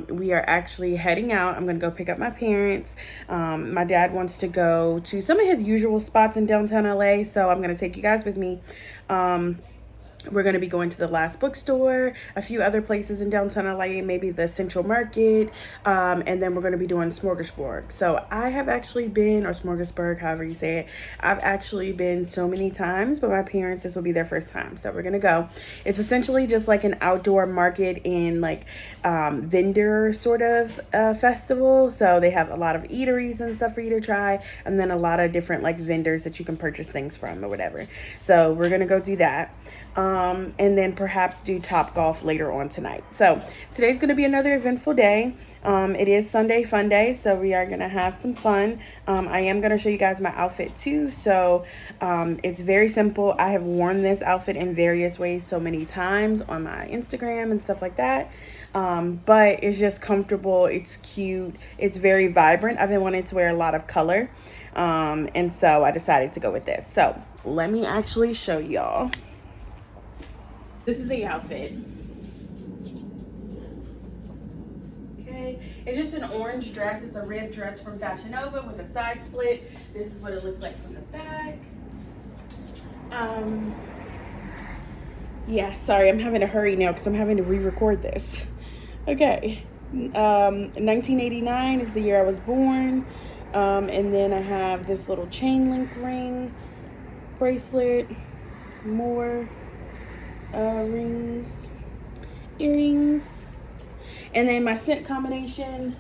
We are actually heading out. I'm going to go pick up my parents. My dad wants to go to some of his usual spots in downtown LA, so I'm going to take you guys with me. We're going to be going to the Last Bookstore, a few other places in downtown LA, maybe the Central Market, and then we're going to be doing Smorgasburg. So I have actually been, or Smorgasburg, however you say it, I've actually been so many times, but my parents, this will be their first time. So we're going to go. It's essentially just like an outdoor market and like vendor sort of festival. So they have a lot of eateries and stuff for you to try, and then a lot of different like vendors that you can purchase things from or whatever. So we're going to go do that. And then perhaps do Topgolf later on tonight. So today's going to be another eventful day. It is Sunday Fun Day, so we are going to have some fun. I am going to show you guys my outfit too. So it's very simple. I have worn this outfit in various ways so many times on my Instagram and stuff like that. But it's just comfortable. It's cute. It's very vibrant. I've been wanting to wear a lot of color. And so I decided to go with this. So let me actually show y'all. This is the outfit. Okay, it's just an orange dress. It's a red dress from Fashion Nova with a side split. This is what it looks like from the back. Yeah, sorry, I'm having to hurry now because I'm having to re-record this. Okay, 1989 is the year I was born. And then I have this little chain link ring, bracelet, more rings, earrings, and then my scent combination,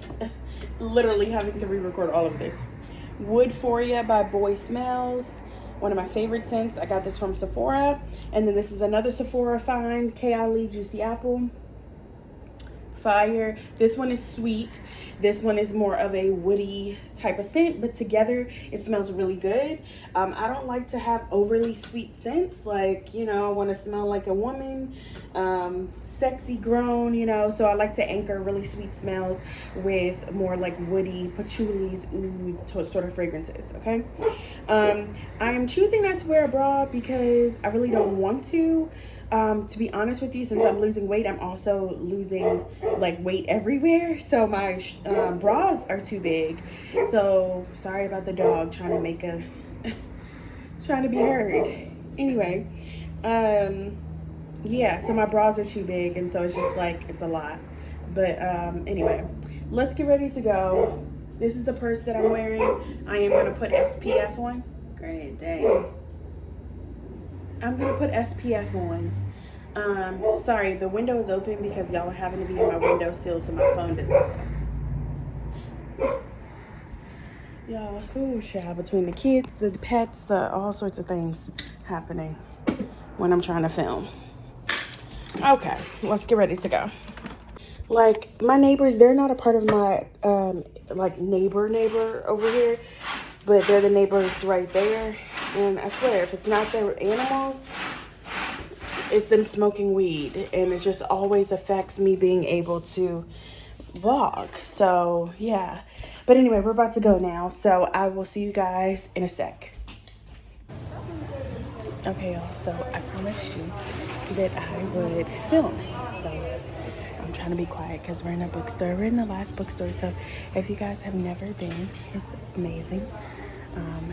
literally having to re-record all of this. Woodphoria by Boy Smells, one of my favorite scents. I got this from Sephora. And then this is another Sephora find, Kaseywithakayy Juicy Apple. Fire. This one is sweet. This one is more of a woody type of scent, but together it smells really good. I don't like to have overly sweet scents, like, you know, I want to smell like a woman, sexy grown, you know, so I like to anchor really sweet smells with more like woody, patchoulis, oud sort of fragrances. Okay. I am choosing not to wear a bra because I really don't want to. To be honest with you, since I'm losing weight, I'm also losing like weight everywhere. So my bras are too big. So sorry about the dog trying to make a, trying to be heard. Anyway, yeah, so my bras are too big. And so it's just like, it's a lot. But anyway, let's get ready to go. This is the purse that I'm wearing. I am going to put SPF on. Great day. I'm gonna put SPF on. Sorry, the window is open because y'all are having to be in my windowsill so my phone doesn't. Y'all, ooh, child, between the kids, the pets, the all sorts of things happening when I'm trying to film. Okay, let's get ready to go. Like, my neighbors, they're not a part of my like neighbor over here, but they're the neighbors right there. And I swear, if it's not their animals, it's them smoking weed. And it just always affects me being able to vlog. So, yeah. But anyway, we're about to go now. So, I will see you guys in a sec. Okay, y'all. So, I promised you that I would film. So, I'm trying to be quiet because we're in a bookstore. We're in the Last Bookstore. So, if you guys have never been, it's amazing.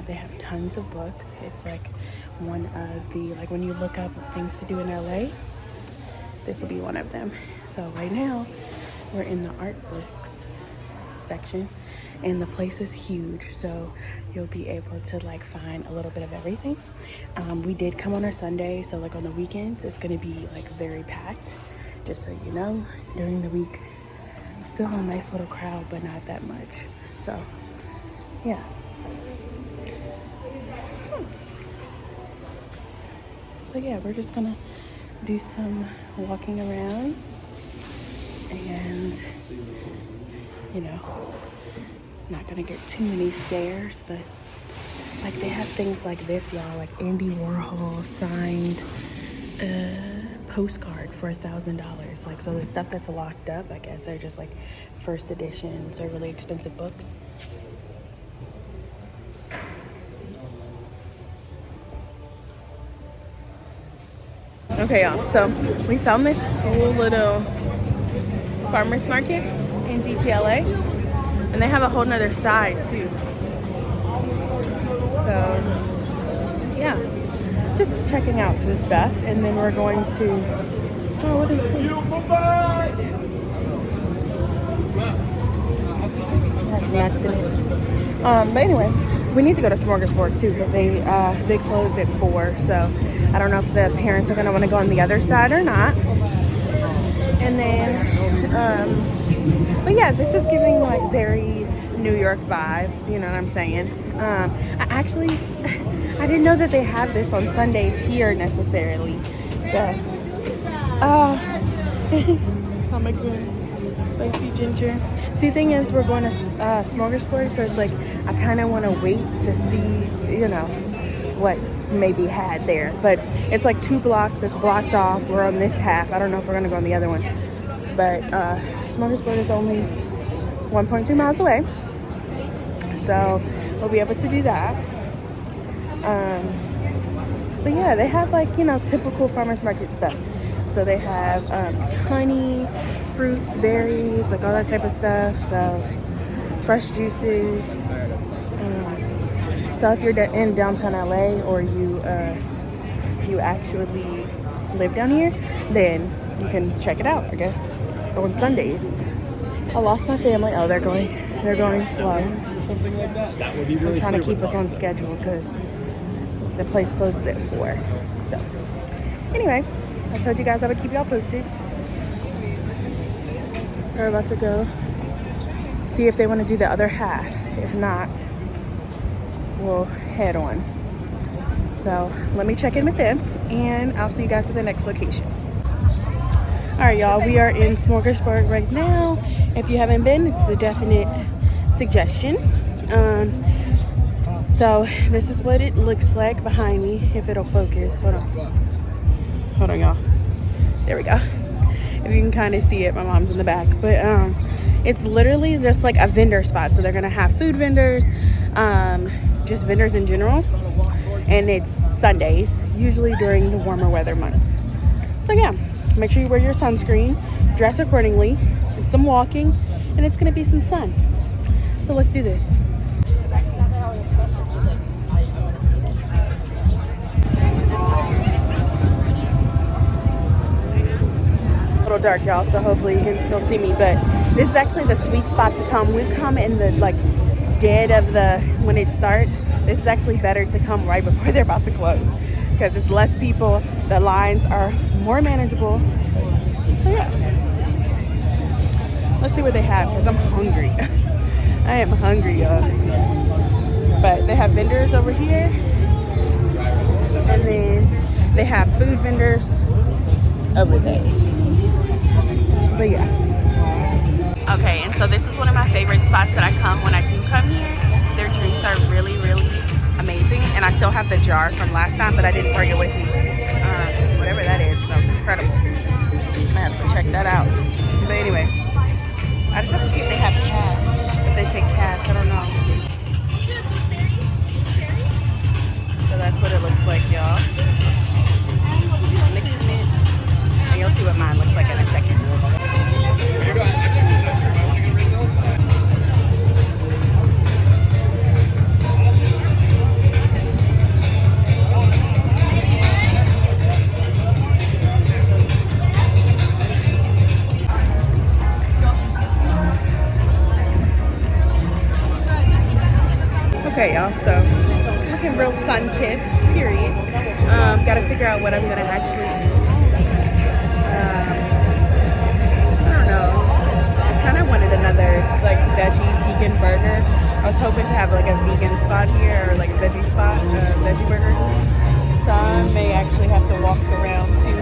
They have tons of books. It's like one of the, like when you look up things to do in LA, this will be one of them. So right now we're in the art books section, and the place is huge, so you'll be able to like find a little bit of everything. We did come on a Sunday, so like on the weekends it's gonna be like very packed, just so you know. During the week, still a nice little crowd, but not that much. So yeah. So yeah, we're just gonna do some walking around, and you know, not gonna get too many stairs, but like they have things like this, y'all, like Andy Warhol signed postcard for $1,000. Like, so the stuff that's locked up, I guess, are just like first editions or really expensive books. Okay, y'all, so we found this cool little farmer's market in DTLA, and they have a whole nother side too. So yeah, just checking out some stuff, and then we're going to, oh, what is this? That's nuts in it. But anyway, we need to go to Smorgasbord too, because they close at 4, so I don't know if the parents are going to want to go on the other side or not. And then, but yeah, this is giving like very New York vibes, you know what I'm saying? I didn't know that they have this on Sundays here necessarily. So, oh my god, spicy ginger. See, the thing is, we're going to Smorgasbord, so it's like, I kind of want to wait to see, you know, what maybe had there. But it's like 2 blocks, it's blocked off. We're on this half. I don't know if we're going to go on the other one. But Smorgasbord is only 1.2 miles away. So we'll be able to do that. But yeah, they have like, you know, typical farmers market stuff. So they have honey, fruits, berries, like all that type of stuff. So fresh juices. So if you're in downtown LA, or you actually live down here, then you can check it out, I guess, on Sundays. I lost my family. Oh, they're going slow. I'm trying to keep us on schedule because the place closes at 4. So anyway, I told you guys I would keep y'all posted. So we're about to go see if they want to do the other half. If not, we'll head on. So let me check in with them, and I'll see you guys at the next location. All right, y'all, we are in Smorgasbord right now. If you haven't been, it's a definite suggestion. So this is what it looks like behind me, if it'll focus. Hold on, y'all. There we go. If you can kind of see it, my mom's in the back. But it's literally just like a vendor spot. So they're gonna have food vendors, just vendors in general, and it's Sundays, usually during the warmer weather months. So yeah, make sure you wear your sunscreen, dress accordingly, and some walking, and it's gonna be some sun. So let's do this. A little dark, y'all, so hopefully you can still see me, but this is actually the sweet spot to come. We've come in the like dead of the, when it starts. This is actually better to come right before they're about to close, because it's less people, the lines are more manageable. So yeah, let's see what they have, because I'm hungry. I am hungry, y'all. But they have vendors over here, and then they have food vendors over there. But yeah. Okay, and so this is one of my favorite spots that I come when I do come here. Their drinks are really, really amazing, and I still have the jar from last time, but I didn't bring it with me. Whatever that is, smells incredible. I have to check that out. But anyway, I just have to see if they have cash. If they take cash, I don't know. So that's what it looks like, y'all. Mixing it, and you'll see what mine looks like in a second. Okay, y'all, so looking real sun-kissed, period. Gotta figure out what I'm gonna actually I don't know. I kind of wanted another like veggie vegan burger. I was hoping to have like a vegan spot here or like a veggie spot, veggie burger or something. So I may actually have to walk around too.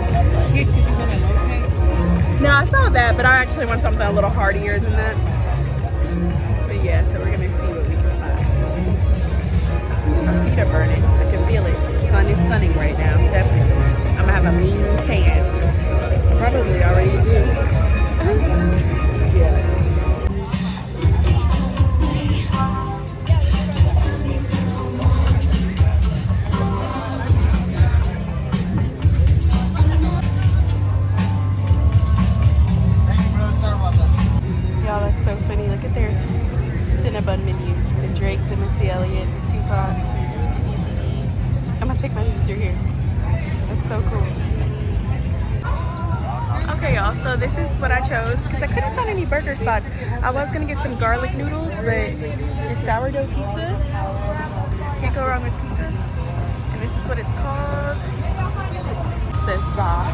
Did you want a latte? No, I saw that, but I actually want something a little heartier than that. But yeah, so we're gonna see what we can find. My feet are burning. I can feel it. The sun is sunning right now, definitely. I'm gonna have a mean tan. I probably already do. Yeah. Y'all, that's so funny. Look at their Cinnabon menu. The Drake, the Missy Elliott, the Tupac, the Easy. I'm gonna take my sister here. That's so cool. Okay, y'all, so this is what I chose because I couldn't find any burger spots. I was gonna get some garlic noodles, but the sourdough pizza, can't go wrong with pizza. And this is what it's called. Caesar.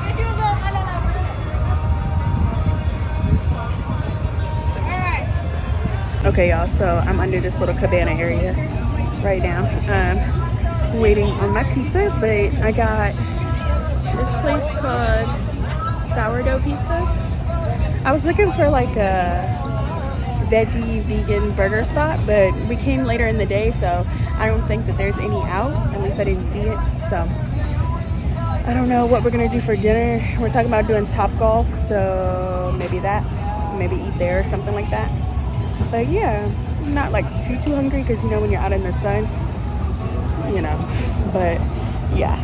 Okay, y'all, so I'm under this little cabana area right now, waiting on my pizza, but I got this place called Sourdough Pizza. I was looking for like a veggie vegan burger spot, but we came later in the day, so I don't think that there's any out. At least I didn't see it. So I don't know what we're gonna do for dinner. We're talking about doing Topgolf, so maybe that, maybe eat there or something like that. But yeah, I'm not like too hungry because you know when you're out in the sun, you know. But yeah,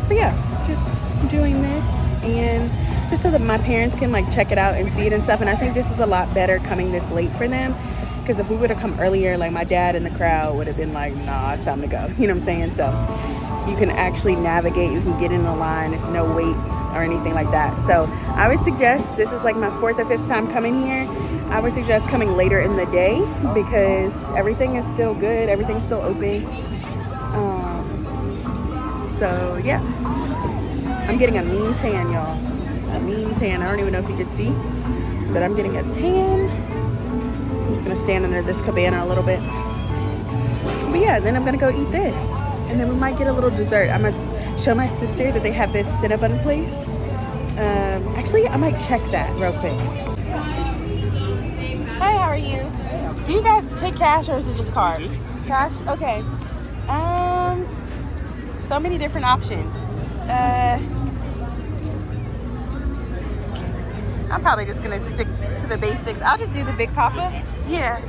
so yeah, just doing this and just so that my parents can like check it out and see it and stuff. And I think this was a lot better coming this late for them, because if we would have come earlier, like my dad and the crowd would have been like, nah, it's time to go. You know what I'm saying? So you can actually navigate, you can get in the line, there's no wait or anything like that. So I would suggest, this is like my 4th or 5th time coming here, I would suggest coming later in the day because everything is still good, everything's still open. So yeah, I'm getting a mean tan, y'all. A mean tan. I don't even know if you could see, but I'm getting a tan. I'm just gonna stand under this cabana a little bit. But yeah, then I'm gonna go eat this, and then we might get a little dessert. I'm gonna show my sister that they have this Cinnabon place. Actually, I might check that real quick. Hi, how are you? Do you guys take cash or is it just card? Cash? Okay. So many different options. I'm probably just gonna stick to the basics. I'll just do the Big Papa. Yeah.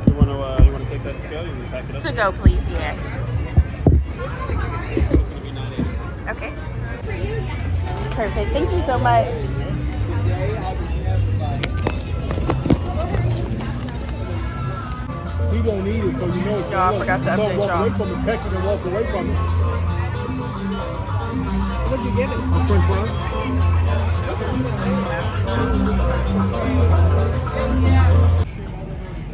You wanna take that to go? You wanna pack it up? To go, please. Yeah. It's gonna be $9.86. Okay. Perfect. Thank you so much. He don't need it, so you know it's Y'all, I forgot to update walk y'all. away from it, peck it and walk away from it. What'd you get it? A French fry.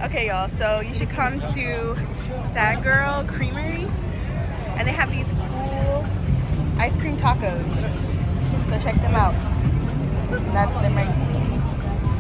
Okay, y'all, so you should come to Sad Girl Creamery, and they have these cool ice cream tacos, so check them out. That's them right here.